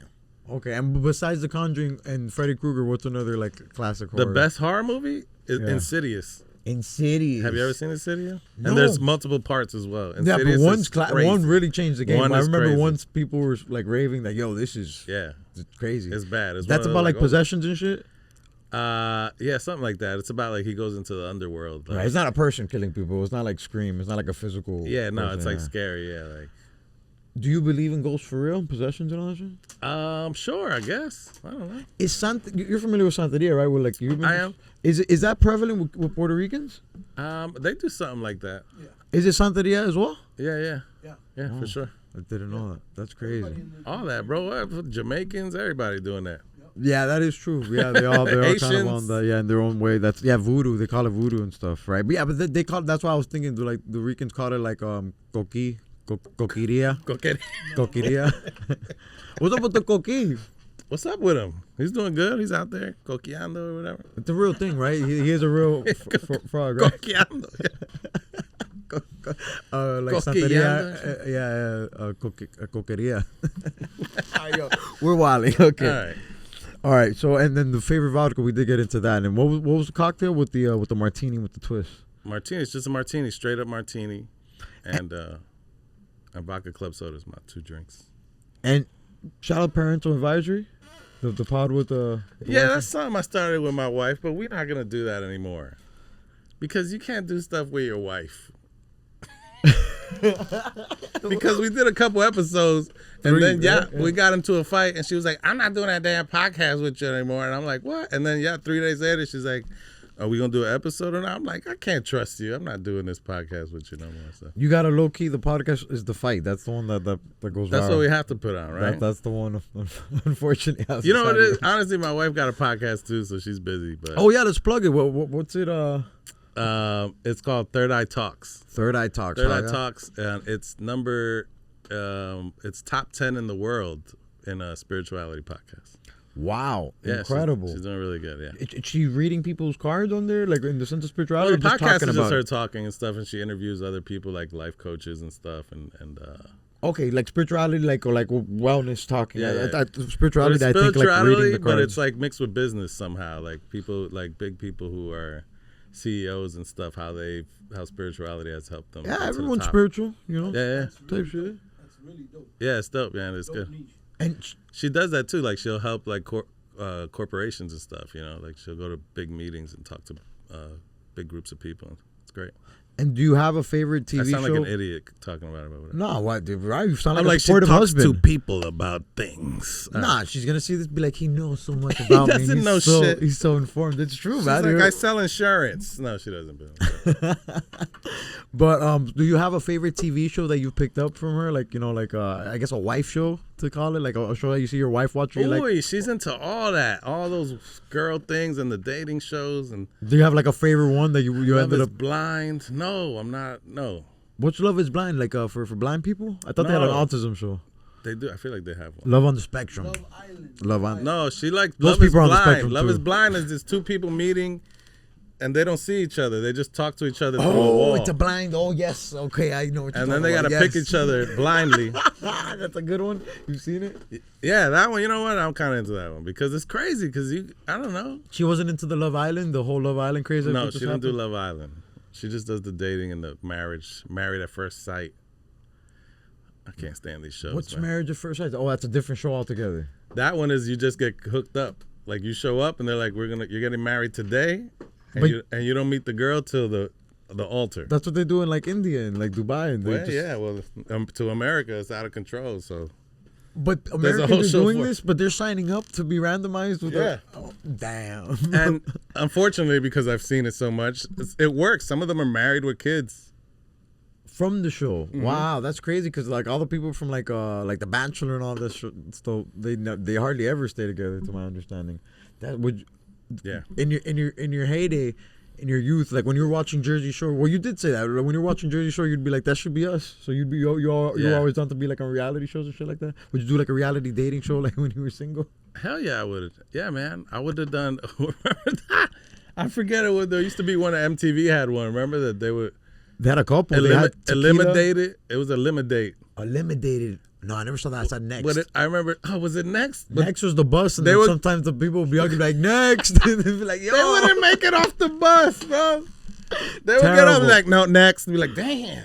Okay, and besides The Conjuring and Freddy Krueger, what's another like classic horror? The best horror movie is Yeah. Insidious. Insidious. Have you ever seen Insidious? No. And there's multiple parts as well. Yeah, but Insidious is crazy. one really changed the game. One I is remember crazy. once people were like raving that, yo, this is Yeah, crazy. it's bad. It's That's one of about those, like possessions and shit. yeah, something like that. It's about like he goes into the underworld. Like, Right. It's not a person killing people. It's not like Scream. It's not like a physical. yeah, no, person, it's like yeah. scary. Yeah, like Do you believe in ghosts for real? Possessions and all that shit? sure, I guess. I don't know. Is you're familiar with Santeria, right? With like humans? I am. Is that prevalent with Puerto Ricans? They do something like that. Is it Santeria as well? Yeah, Yeah. for sure. I didn't know that. That's crazy. All that, bro. Jamaicans, everybody doing that. Yeah, that is true. Yeah, they're all kind of Haitians. on the in their own way. That's voodoo. They call it voodoo and stuff, right? But yeah, but they call that's why I was thinking. Like the Ricans call it like coquiria. Coquiria. What's up with the coqui? What's up with him? He's doing good. He's out there coqueando or whatever. It's a real thing, right? He is a real frog, right? Coqueando. Like Coquillando. Santeria, coqueria. Yo, we're wilding. Okay. All right. So, and then the favorite vodka, we did get into that. And what was the cocktail with the martini with the twist? Martini. It's just a martini, straight up martini, and vodka club soda is my 2 drinks. And shout out parental advisory, the pod with the Yeah, that's something I started with my wife, but we're not gonna do that anymore because you can't do stuff with your wife. Because we did a couple episodes and then we got into a fight and she was like, I'm not doing that damn podcast with you anymore, and I'm like, what? And then 3 days later she's like, are we gonna do an episode or not? I'm like, I can't trust you. I'm not doing this podcast with you no more. So You got a low key. The podcast is the fight. That's the one that goes. that's viral. what we have to put on, right? That's the one. Unfortunately, You know what it is? Honestly, my wife got a podcast too, so she's busy. But Oh yeah, let's plug it. What's it? it's called Third Eye Talks. Third Eye Talks. Third Eye Talks, and it's it's top 10 in the world in a spirituality podcast. Wow, Yeah, incredible. She's doing really good. Yeah. Is she reading people's cards on there, like in the sense of spirituality? Well, the or just podcast talking is about just her it? talking and stuff, and she interviews other people like life coaches and stuff, and Okay, like spirituality, like wellness talking. Yeah, yeah. Spirituality. But it's I think like reading the but cards. it's like mixed with business somehow. Like people, like big people who are CEOs and stuff, how spirituality has helped them. get to the everyone's top. spiritual, you know. Yeah, Type shit. That's really dope. yeah, it's dope, man. It's Dope good. niche. And She does that too. Like she'll help like corporations and stuff. You know, like she'll go to big meetings and talk to big groups of people. It's great. do you have a favorite TV I sound show? like an idiot talking about it. But No, what? Dude, right? You sound I'm like a like she supportive talks husband. to people about things. Nah, she's gonna see this, be like, he knows so much about me. doesn't He's know so, shit. He's so informed. It's true, She's man. like, I sell insurance. No, she doesn't. But do you have a favorite TV show that you picked up from her? Like, like I guess a wife show to call it, like a show that you see your wife watch. You like, Boy, she's into all that, all those girl things and the dating shows. And do you have like a favorite one that you Love ended is up? Blind. No, I'm not. No, What's Love is Blind? Like for blind people? I thought they had an No. autism show. they do. I feel like they have one. Love on the Spectrum. Love Island. Love on. No, she like Those Love is people are on the Blind. spectrum, Love too. is Blind is just 2 people meeting, and they don't see each other. They just talk to each other through a Oh, wall. it's a blind. Oh yes. Okay, I know what you're and then talking they gotta about. pick each other blindly. That's a good one. You've seen it? Yeah, that one. You know what? I'm kind of into that one because it's crazy. Because I don't know. She wasn't into the Love Island, the whole Love Island craze. that No, just she didn't do happened? Love Island. She just does the dating and the marriage, married at first sight. I can't stand these shows. What's man. Marriage at First Sight? Oh, that's a different show altogether. That one is you just get hooked up. Like you show up and they're like, you're getting married today, and you don't meet the girl till the altar. That's what they do in like India and like Dubai. And to America, it's out of control. So, but Americans are doing this, but they're signing up to be randomized with damn. And unfortunately, because I've seen it so much, it works. Some of them are married with kids. From the show. Mm-hmm. Wow, that's crazy because like all the people from like The Bachelor and all this stuff, they hardly ever stay together, to my understanding. That would, in your heyday, in your youth, like when you were watching Jersey Shore. Well, you did say that when you were watching Jersey Shore, you'd be like, that should be us. So you'd be you're always done to be like on reality shows and shit like that. Would you do like a reality dating show like when you were single? Hell yeah, I would. Yeah, man, I would have done. I forget it. There used to be one. MTV had one. Remember that they would. They had a couple. Eliminated. It was Eliminate. Eliminated. No, I never saw that. I saw Next. I remember. Oh, was it Next? Next was the bus, and sometimes the people would be arguing like Next. They'd be like, yo, they wouldn't make it off the bus, bro. They would get up and like, no, Next. And be like, damn.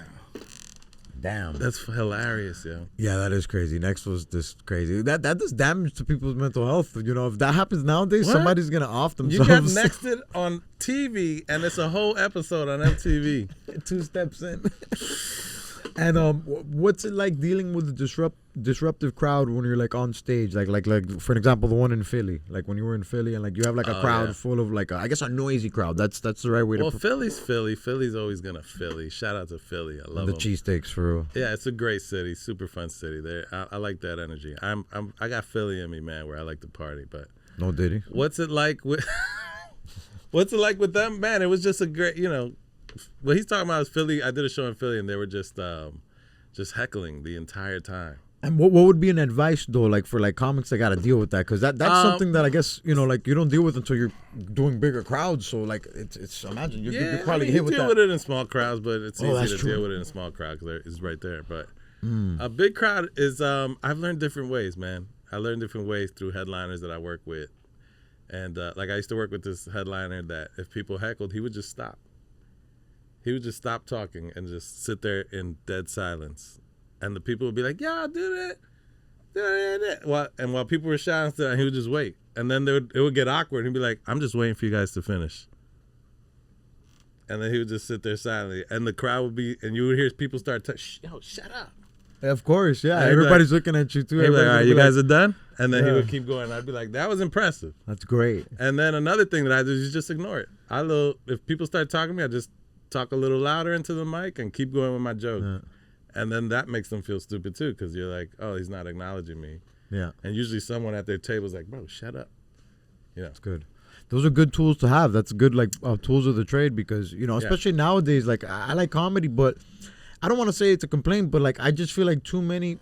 That's hilarious, yo. Yeah, that is crazy. Next was this crazy. That does damage to people's mental health. You know, if that happens nowadays, somebody's gonna off themselves. You got Nexted on TV, and it's a whole episode on MTV. 2 steps in. And what's it like dealing with the disruptive crowd when you're like on stage? Like for an example, the one in Philly. Like when you were in Philly and like you have like a crowd full of like I guess a noisy crowd. That's the right way to. Well, Philly's Philly. Philly's always gonna Philly. Shout out to Philly. I love the cheesesteaks for real. Yeah, it's a great city. Super fun city. There, I like that energy. I got Philly in me, man, where I like to party. But no diddy. What's it like with them, man? It was just a great, what he's talking about is Philly. I did a show in Philly, and they were just heckling the entire time. And what would be an advice though, like for like comics that got to deal with that? Because that's something that I guess like you don't deal with until you're doing bigger crowds. So like it's imagine you're probably hit with that. You deal with it in small crowds, but it's easy to deal with it in a small crowd because it's right there. But a big crowd is I've learned different ways, man. I learned different ways through headliners that I work with, and like I used to work with this headliner that if people heckled, he would just stop. He would just stop talking and just sit there in dead silence. And the people would be like, yeah, do that. While people were shouting, he would just wait. And then it would get awkward. He'd be like, I'm just waiting for you guys to finish. And then he would just sit there silently. And the crowd would be, and you would hear people start, shut up. Of course, yeah. Everybody's looking at you too. He'd be like, all right, you guys are done? And then he would keep going. I'd be like, that was impressive. That's great. And then another thing that I do is just ignore it. If people start talking to me, I just talk a little louder into the mic and keep going with my joke. Yeah. And then that makes them feel stupid too, because you're like, oh, he's not acknowledging me. Yeah. And usually someone at their table is like, bro, shut up. That's good. Those are good tools to have. That's good, like tools of the trade, because especially nowadays, like I like comedy, but I don't want to say it's a complaint, but like I just feel like too many.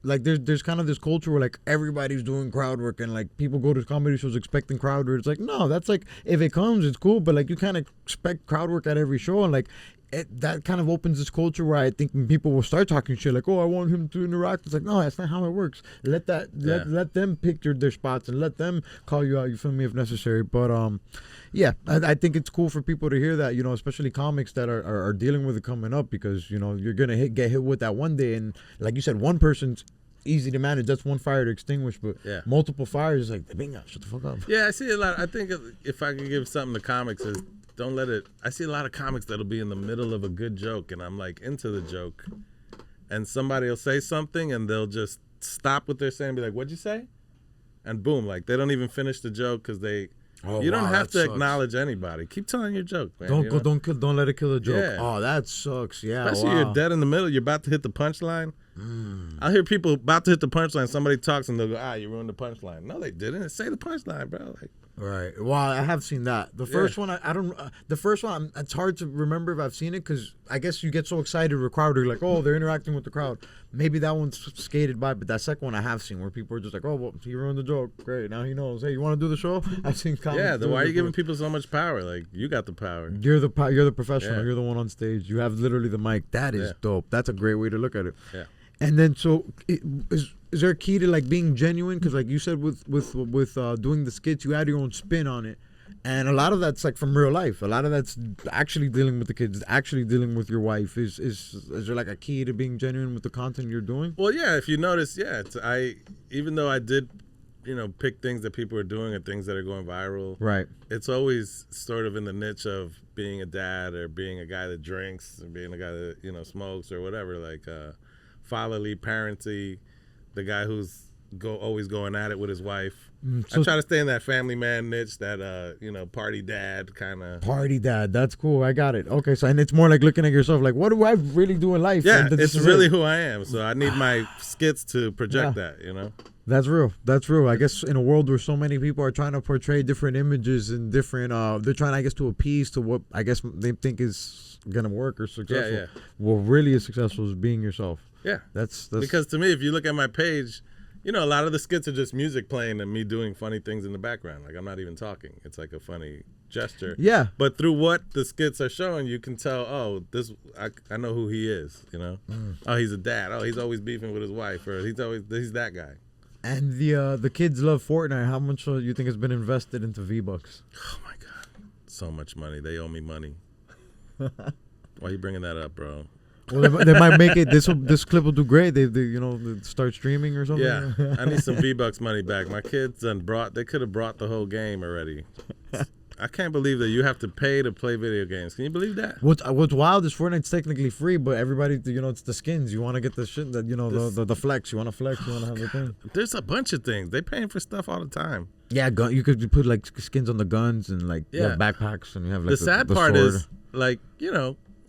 Like there's kind of this culture where like everybody's doing crowd work and like people go to comedy shows expecting crowd work. It's like, no, that's like if it comes, it's cool, but like you kind of expect crowd work at every show, and like that kind of opens this culture where I think people will start talking shit like, oh, I want him to interact. It's like, no, that's not how it works. Let them pick their spots and let them call you out. You feel me, if necessary. But I think it's cool for people to hear that, especially comics that are dealing with it coming up, because you're gonna get hit with that one day, and like you said, one person's easy to manage. That's one fire to extinguish, but multiple fires is like, bingo, shut the fuck up. Yeah, I see a lot. I think if I could give something to comics is, don't let it. I see a lot of comics that'll be in the middle of a good joke, and I'm like into the joke, and somebody will say something, and they'll just stop what they're saying, and be like, "What'd you say?" And boom, like they don't even finish the joke because they. You don't have to acknowledge anybody. Keep telling your joke, man. Don't let it kill the joke. Yeah. Oh, that sucks. Yeah, especially you're dead in the middle. You're about to hit the punchline. I hear people about to hit the punchline. Somebody talks and they'll go, you ruined the punchline. No, they didn't. Say the punchline, bro. Like, right. Well, I have seen that. The first one, I don't. The first one, it's hard to remember if I've seen it, because I guess you get so excited with the crowd. You're like, oh, they're interacting with the crowd. Maybe that one's skated by, but that second one I have seen, where people are just like, oh, well, he ruined the joke. Great. Now he knows. Hey, you want to do the show? I've seen comics. Yeah. Then why are you giving people so much power? Like, you got the power. You're the professional. Yeah. You're the one on stage. You have literally the mic. That is dope. That's a great way to look at it. Yeah. And then, so is there a key to like being genuine? Because like you said, with doing the skits, you add your own spin on it, and a lot of that's like from real life. A lot of that's actually dealing with the kids, actually dealing with your wife. Is there like a key to being genuine with the content you're doing? Well, yeah. If you notice, even though I did pick things that people are doing or things that are going viral. Right. It's always sort of in the niche of being a dad or being a guy that drinks or being a guy that, smokes or whatever, like fatherly, parenty, the guy who's always going at it with his wife. So I try to stay in that family man niche, that party dad kind of. Party dad, that's cool. I got it. Okay, so and it's more like looking at yourself, like, what do I really do in life? Yeah, And this it's is really it. who I am. So I need my skits to project that. That's real. That's real. I guess in a world where so many people are trying to portray different images and different, they're trying, I guess, to appease to what I guess they think is gonna work or successful. Yeah. What really is successful is being yourself. Yeah, that's because to me, if you look at my page, a lot of the skits are just music playing and me doing funny things in the background. Like I'm not even talking. It's like a funny gesture. Yeah. But through what the skits are showing, you can tell, I know who he is, Oh, he's a dad. Oh, he's always beefing with his wife, or he's that guy. And the kids love Fortnite. How much you think has been invested into V-Bucks? Oh my God. So much money. They owe me money. Why are you bringing that up, bro? Well, they might make it. This clip will do great. They start streaming or something. Yeah, I need some V-Bucks money back. My kids they could have brought the whole game already. I can't believe that you have to pay to play video games. Can you believe that? What's wild is Fortnite's technically free, but everybody, it's the skins. You want to get the shit that the flex. You want to flex. You want to have the thing. There's a bunch of things. They paying for stuff all the time. Yeah, you could put like skins on the guns and like you have backpacks and you have like the sad part sword. is like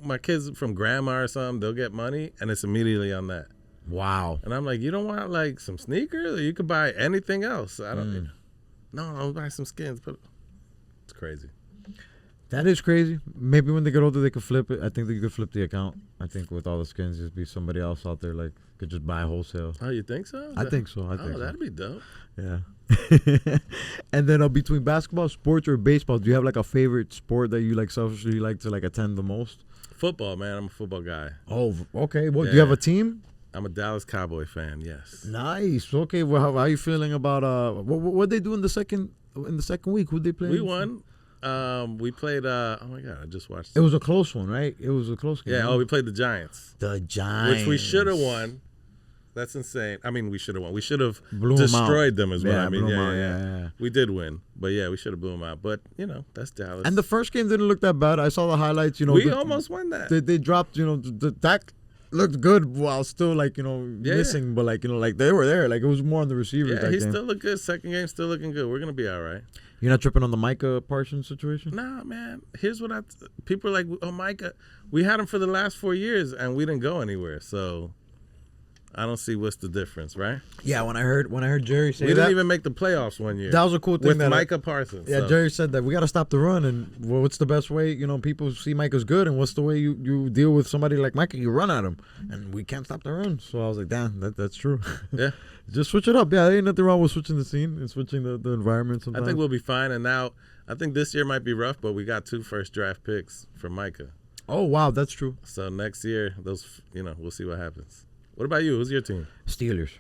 my kids from grandma or something, they'll get money and it's immediately on that. Wow. And I'm like, you don't want like some sneakers, or you could buy anything else. I don't. No, I'll buy some skins. But it's crazy. That is crazy. Maybe when they get older, they could flip it. I think they could flip the account. I think with all the skins, there'd be somebody else out there like could just buy wholesale. Oh, you think so? I think so. I think so. That'd be dope. Yeah. And then between basketball, sports, or baseball, do you have like a favorite sport that you like selfishly like to like attend the most? Football, man. I'm a football guy. Oh, okay. Well, do you have a team? I'm a Dallas Cowboy fan. Yes. Nice. Okay. Well, how are you feeling about what they do in the second week? Who they play? We won. We played. Oh my God! I just watched. It was a close one, right? It was a close game. Yeah. Oh, we played the Giants. The Giants, which we should have won. That's insane. I mean, we should have won. We should have destroyed them as well. I mean, yeah. We did win, but yeah, we should have blew them out. But that's Dallas. And the first game didn't look that bad. I saw the highlights. We almost won that. They dropped. Dak looked good while still missing, yeah. but like they were there. Like it was more on the receivers. Yeah, he still looked good. Second game still looking good. We're gonna be all right. You're not tripping on the Micah Parsons situation? Nah, man. Here's what people are like, oh, Micah, we had him for the last 4 years and we didn't go anywhere. So I don't see what's the difference, right? Yeah, when I heard Jerry say we didn't even make the playoffs one year. That was a cool thing. With Micah Parsons. Yeah, so. Jerry said that we got to stop the run, and what's the best way? People see Micah's good, and what's the way you deal with somebody like Micah? You run at him, and we can't stop the run. So I was like, damn, that's true. Yeah. Just switch it up. Yeah, there ain't nothing wrong with switching the scene and switching the environment sometimes. I think we'll be fine, and now I think this year might be rough, but we got 2 first draft picks for Micah. Oh, wow, that's true. So next year, we'll see what happens. What about you? Who's your team? Steelers.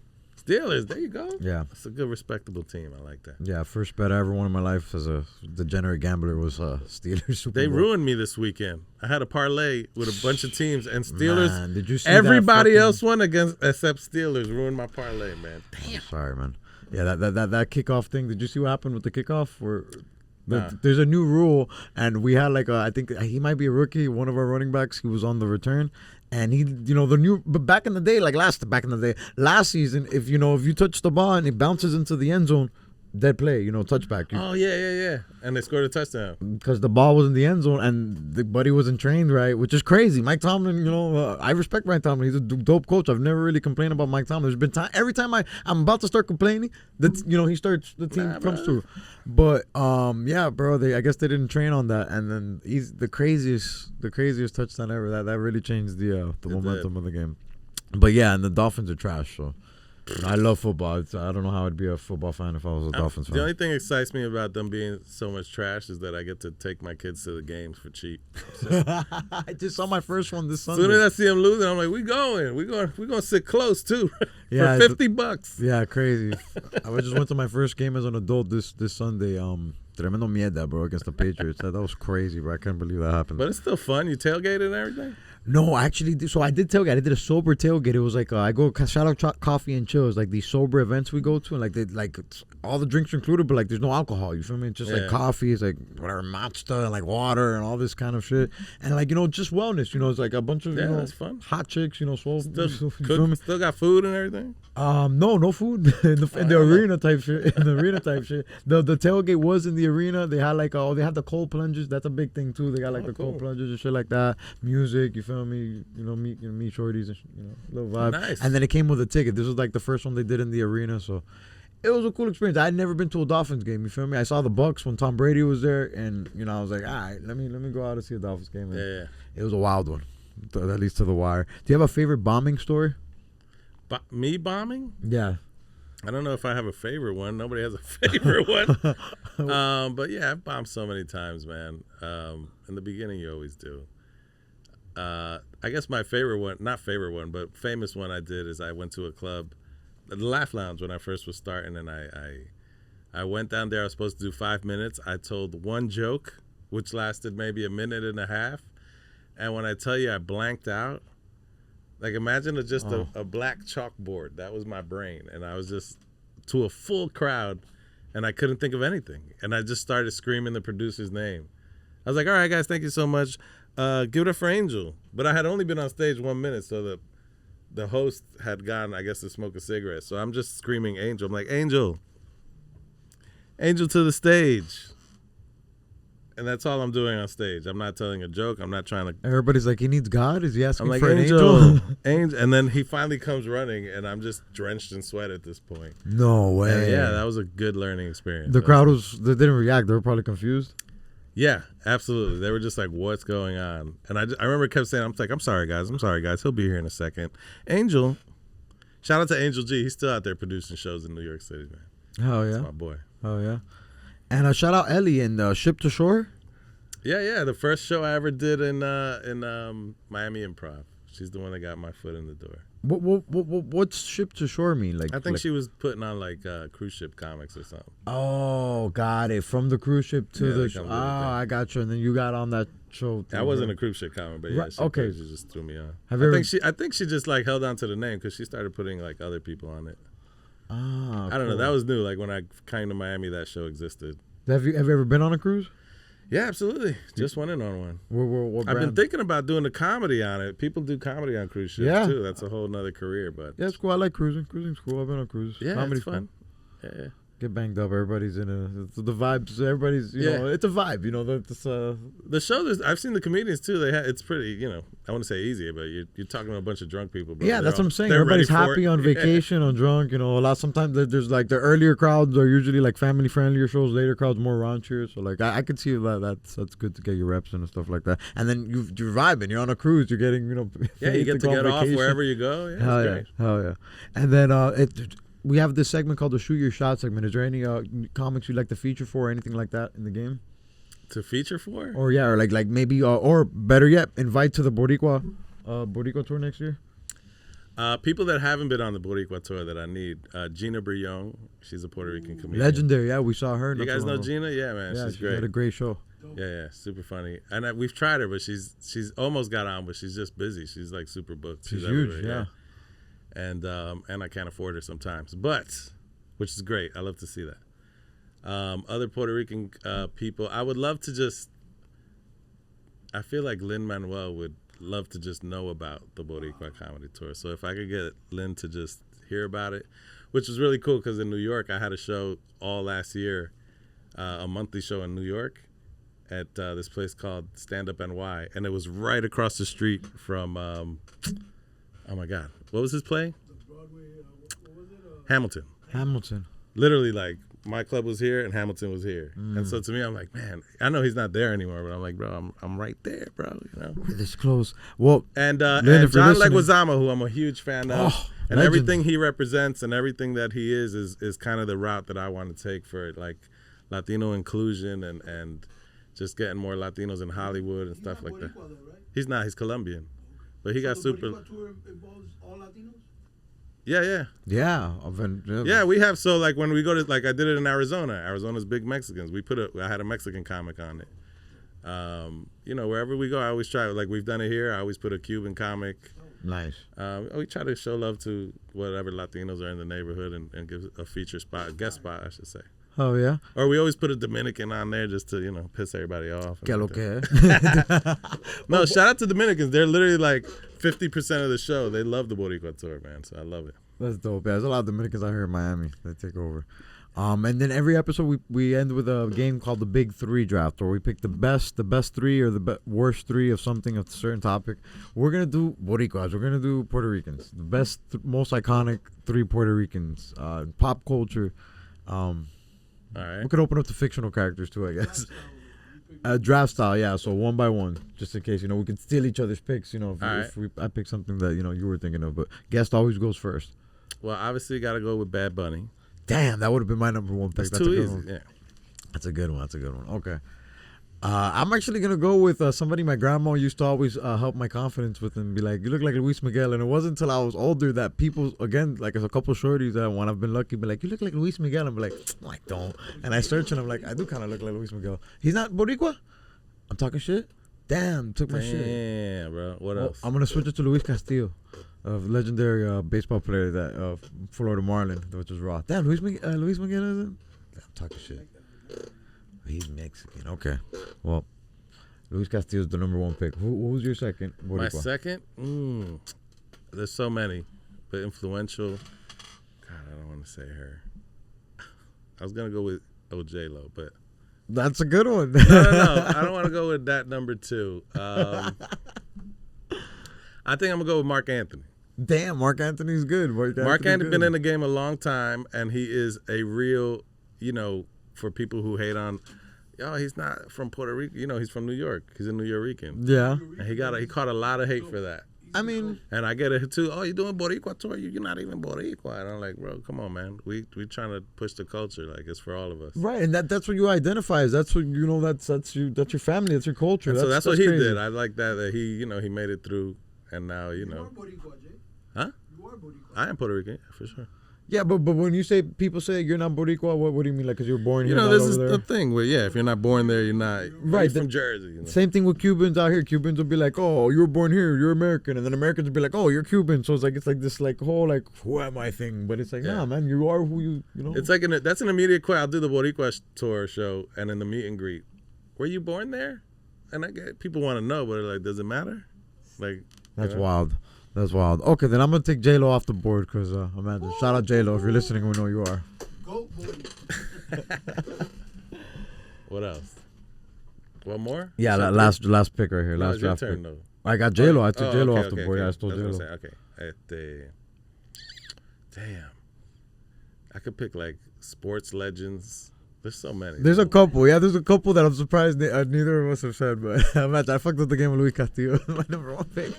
Steelers, there you go. Yeah. It's a good, respectable team. I like that. Yeah, first bet I ever won in my life as a degenerate gambler was Steelers Super They Bowl. ruined me this weekend. I had a parlay with a bunch of teams, and Steelers, man, did you see everybody else won except Steelers. Ruined my parlay, man. Damn. Sorry, man. Yeah, that kickoff thing. Did you see what happened with the kickoff? Nah. There's a new rule, and we had I think he might be a rookie, one of our running backs. He was on the return, and he, but back in the day, last season, if you touch the ball and it bounces into the end zone, dead play, touchback. Oh, yeah. And they scored a touchdown. Because the ball was in the end zone and the buddy wasn't trained right, which is crazy. Mike Tomlin, I respect Mike Tomlin. He's a dope coach. I've never really complained about Mike Tomlin. There's been every time I'm about to start complaining, that he starts, the team comes through. But yeah, bro, I guess they didn't train on that, and then he's the craziest touchdown ever. That really changed the momentum of the game. But yeah, and the Dolphins are trash, so. I love football. I don't know how I'd be a football fan if I was a Dolphins fan. The only thing that excites me about them being so much trash is that I get to take my kids to the games for cheap. So. I just saw my first one this Sunday. As soon as I see them losing, I'm like, we're going to sit close too for $50. Yeah, crazy. I just went to my first game as an adult this Sunday. Tremendo mierda, bro, against the Patriots. That was crazy, bro. I can't believe that happened. But it's still fun. You tailgated and everything? No, I actually did. So I did tailgate. I did a sober tailgate. It was like I go shout out Coffee and Chills, like these sober events we go to, and like all the drinks are included, but like there's no alcohol. You feel me? It's just like coffee, it's like whatever matcha and like water and all this kind of shit, and like just wellness. It's like a bunch of that's fun. Hot chicks. Still got food and everything. No food in the arena type shit. In the arena type shit. The tailgate was in the arena. They had like they had the cold plunges. That's a big thing too. They got like the cold plunges and shit like that. Music. You feel me? Meet shorties and little vibe. Nice. And then it came with a ticket. This was like the first one they did in the arena, so it was a cool experience. I'd never been to a Dolphins game. You feel me? I saw the Bucks when Tom Brady was there, and I was like, all right, let me go out and see a Dolphins game. And it was a wild one, at least to the wire. Do you have a favorite bombing story? Me bombing? Yeah. I don't know if I have a favorite one. Nobody has a favorite one. But yeah, I've bombed so many times, man. In the beginning, you always do. I guess my favorite one, not favorite one, but famous one I did is I went to a club, the Laugh Lounge, when I first was starting, and I went down there. I was supposed to do 5 minutes. I told one joke, which lasted maybe a minute and a half, and when I tell you I blanked out, like imagine a black chalkboard. That was my brain, and I was just to a full crowd, and I couldn't think of anything, and I just started screaming the producer's name. I was like, all right, guys, thank you so much. Give it up for Angel. But I had only been on stage 1 minute, so the host had gone, I guess, to smoke a cigarette. So I'm just screaming Angel. I'm like, Angel to the stage. And that's all I'm doing on stage. I'm not telling a joke. I'm not trying to. Everybody's like, he needs God? Is he asking I'm like, for Angel, an angel? Angel. And then he finally comes running, and I'm just drenched in sweat at this point. No way. And yeah, that was a good learning experience. The crowd they didn't react. They were probably confused. Yeah, absolutely. They were just like, what's going on? And I remember kept saying, I'm sorry, guys. He'll be here in a second. Angel, shout out to Angel G. He's still out there producing shows in New York City, man. Oh, yeah. That's my boy. Oh, yeah. And shout out Ellie in Ship to Shore. Yeah. The first show I ever did in Miami Improv. She's the one that got my foot in the door. What's Ship to Shore mean? I think she was putting on like cruise ship comics or something. Oh, got it. From the cruise ship to the show. I got you. And then you got on that show. I wasn't a cruise ship comic, but yeah, she just threw me on. I think she just like held on to the name because she started putting like other people on it. I don't know. That was new. Like when I came to Miami, that show existed. Have you ever been on a cruise? Yeah, absolutely. Just went in on one. What I've been thinking about doing a comedy on it. People do comedy on cruise ships too. That's a whole nother career. But yeah, it's cool. I like cruising. Cruising's cool. I've been on cruises. Yeah, Comedy's it's fun. Yeah. Get banged up. Everybody's in the vibes. Everybody's you know it's a vibe. The show. I've seen the comedians too. It's pretty. I want to say easy, but you're talking to a bunch of drunk people. Bro. Yeah, that's what I'm saying. Everybody's happy on vacation, on drunk. A lot. Sometimes there's like the earlier crowds are usually like family friendlier shows. Later crowds more raunchier. So like I could see that's good to get your reps and stuff like that. And then you're vibing. You're on a cruise. You're getting you get to get off wherever you go. Yeah, hell yeah. And then we have this segment called the Shoot Your Shot segment. Is there any comics you'd like to feature for or anything like that in the game? To feature for? Or like maybe, or better yet, invite to the Boricua tour next year? People that haven't been on the Boricua tour that I need. Gina Brillon. She's a Puerto Rican comedian. Legendary, yeah. We saw her. You guys know Gina? Yeah, man. Yeah, she's great. Had a great show. Yeah, super funny. And we've tried her, but she's almost got on, but she's just busy. She's like super booked. She's huge, yeah. And I can't afford her sometimes, which is great. I love to see that. Other Puerto Rican people, I would love to I feel like Lin-Manuel would love to just know about the Boricua Comedy Tour. So if I could get Lin to just hear about it, which was really cool because in New York, I had a show all last year, a monthly show in New York at this place called Stand Up NY, and it was right across the street from, oh my God. What was his play? Broadway, what was it? Hamilton. Literally, like, my club was here and Hamilton was here. And so to me, I'm like, man, I know he's not there anymore, but I'm like, bro, I'm right there, bro. We're this close. Well, and John Leguizamo, who I'm a huge fan of, and everything he represents and everything that he is kind of the route that I want to take for like Latino inclusion and just getting more Latinos in Hollywood and stuff like that. Though, right? He's not. He's Colombian. But he got the super. Boricua tour involves all Latinos? Yeah. Yeah. We have, so like when we go to, like I did it in Arizona. Arizona's big Mexicans. I had a Mexican comic on it. Wherever we go, I always try, like we've done it here, I always put a Cuban comic. Nice. We try to show love to whatever Latinos are in the neighborhood and give a guest spot, I should say. Oh, yeah? Or we always put a Dominican on there just to, piss everybody off. Que lo que No, shout out to Dominicans. They're literally like 50% of the show. They love the Boricua Tour, man, so I love it. That's dope. Yeah, there's a lot of Dominicans out here in Miami that take over. And then every episode we end with a game called the Big Three Draft, where we pick the best three or the worst three of something of a certain topic. We're gonna do Boricuas. We're gonna do Puerto Ricans, the best, most iconic three Puerto Ricans, pop culture. All right. We could open up to fictional characters too, I guess. Draft style, yeah. So one by one, just in case we can steal each other's picks. I pick something that you were thinking of, but guest always goes first. Well, obviously, got to go with Bad Bunny. Damn, that would have been my number one pick. That's too a good easy. one. Yeah. That's a good one. Okay. I'm actually going to go with somebody my grandma used to always help my confidence with and be like, you look like Luis Miguel. And it wasn't until I was older that people, again, like a couple shorties that when I've been lucky, be like, you look like Luis Miguel. And be like, no, I don't. And I search and I'm like, I do kind of look like Luis Miguel. He's not Boricua? I'm talking shit? Damn, took my shit. Damn, bro. What else? I'm going to switch it to Luis Castillo. Legendary baseball player that Florida Marlin, which was raw. Damn, Luis Miguel isn't? I'm talking shit. He's Mexican. Okay. Well, Luis Castillo's the number one pick. Who was your second? Boricua? My second? There's so many, but influential. God, I don't want to say her. I was gonna go with J-Lo, but that's a good one. No. I don't want to go with that number two. I think I'm gonna go with Mark Anthony. Damn, Mark Anthony's good. Mark Anthony's been in the game a long time, and he is a real, for people who hate on, he's not from Puerto Rico. He's from New York. He's a New Rican. Yeah. And he caught a lot of hate for that. I mean, and I get it too. Oh, you doing Boricua tour? You're not even Boricua. And I'm like, bro, come on, man. We trying to push the culture. Like, it's for all of us. Right, and that's what you identify as. That's what that's you. That's your family. That's your culture. So that's what he crazy. did. I like that he he made it through, and now You are Boricua, Jay. Huh? You are Boricua. I am Puerto Rican, for sure. Yeah, but when you say people say you're not Boricua, what do you mean? Like, because you were born here? This is the thing. Where if you're not born there, you're not. Right, from Jersey. Same thing with Cubans out here. Cubans will be like, "Oh, you were born here. You're American," and then Americans will be like, "Oh, you're Cuban." So it's like this whole who am I thing. But it's like, nah, man, you are who you know. It's like that's an immediate question. I'll do the Boricua tour show, and in the meet and greet, were you born there? And I get people want to know, but they're like, does it matter? Like, that's wild. That's wild. Okay, then I'm gonna take J-Lo off the board because imagine. Shout out J-Lo if you're listening. We know you are. Go, boy. What else? One more? Yeah, last pick right here. No, Last it's your draft turn, pick. though. I got J-Lo. I took J-Lo okay, off the board. Yeah, I stole That's what J-Lo. I'm saying. Okay. Damn. I could pick like sports legends. There's so many. There's a couple. Yeah, there's a couple that I'm surprised neither of us have said. But I fucked up the game with Luis Castillo. My number one pick.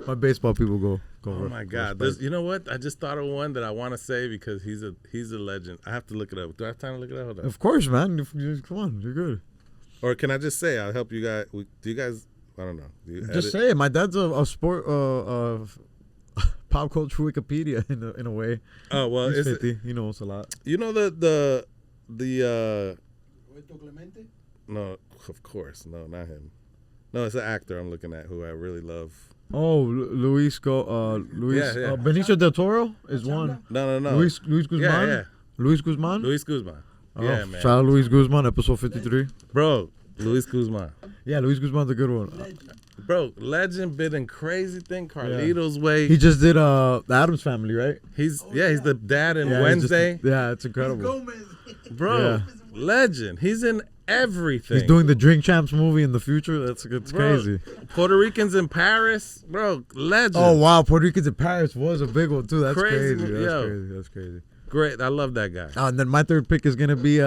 My baseball people go. Oh my God! You know what? I just thought of one that I want to say because he's a legend. I have to look it up. Do I have time to look it up? Hold on. Of course, man. Come on, you're good. Or can I just say I'll help you guys? Do you guys? I don't know. Do you Just say it. My dad's a sport pop culture Wikipedia in a way. Oh well, He's 50. He knows a lot. You know the Roberto Clemente? No, of course, no, not him. No, it's an actor I'm looking at who I really love. Oh, Luis. Yeah. Benicio del Toro is one. No. Luis Guzman. Yeah. Luis Guzman. Luis Guzman. Oh, Yeah, man. Shout out Luis Guzman, episode 53. Bro, Luis Guzman. Yeah, Luis Guzman's a good one. Bro, legend, bit and crazy thing. Carlito's Way. He just did the Addams Family, right? He's the dad in Yeah, Wednesday. It's incredible. Gomez. Bro, Yeah. legend. He's in everything. He's doing the Drink Champs movie in the future. It's Bro, crazy. Puerto Ricans in Paris. Bro, legend. Oh wow, Puerto Ricans in Paris was a big one too. That's Crazy, crazy. yo. That's crazy. Great. I love that guy. Oh, and then my third pick is gonna be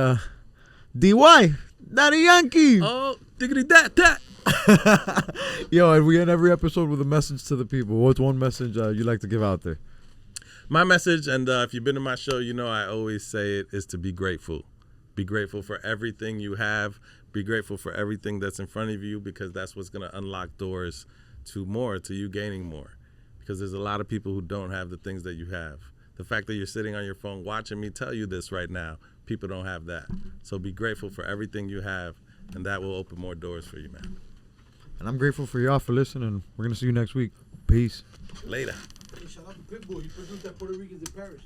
DY, Daddy Yankee. Oh, diggity that. Yo, and we end every episode with a message to the people. What's one message you like to give out there? My message, and if you've been to my show, you know I always say it, is to be grateful. Be grateful for everything you have. Be grateful for everything that's in front of you because that's what's going to unlock doors to you gaining more. because there's a lot of people who don't have the things that you have. The fact that you're sitting on your phone watching me tell you this right now, people don't have that. So be grateful for everything you have, and that will open more doors for you, man. And I'm grateful for y'all for listening. We're going to see you next week. Peace. Later. Hey, shout out to Pitbull. He produced that Puerto Ricans in Paris.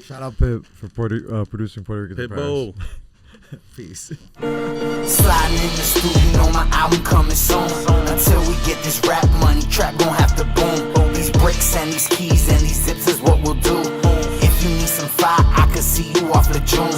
Shout out Pip for producing Puerto Rican Pitbull. Peace. Sliding in the studio, my album coming soon. Until we get this rap money, trap gon' have to boom. These bricks and these keys and these zips is what we'll do. If you need some fire, I can see you off the June.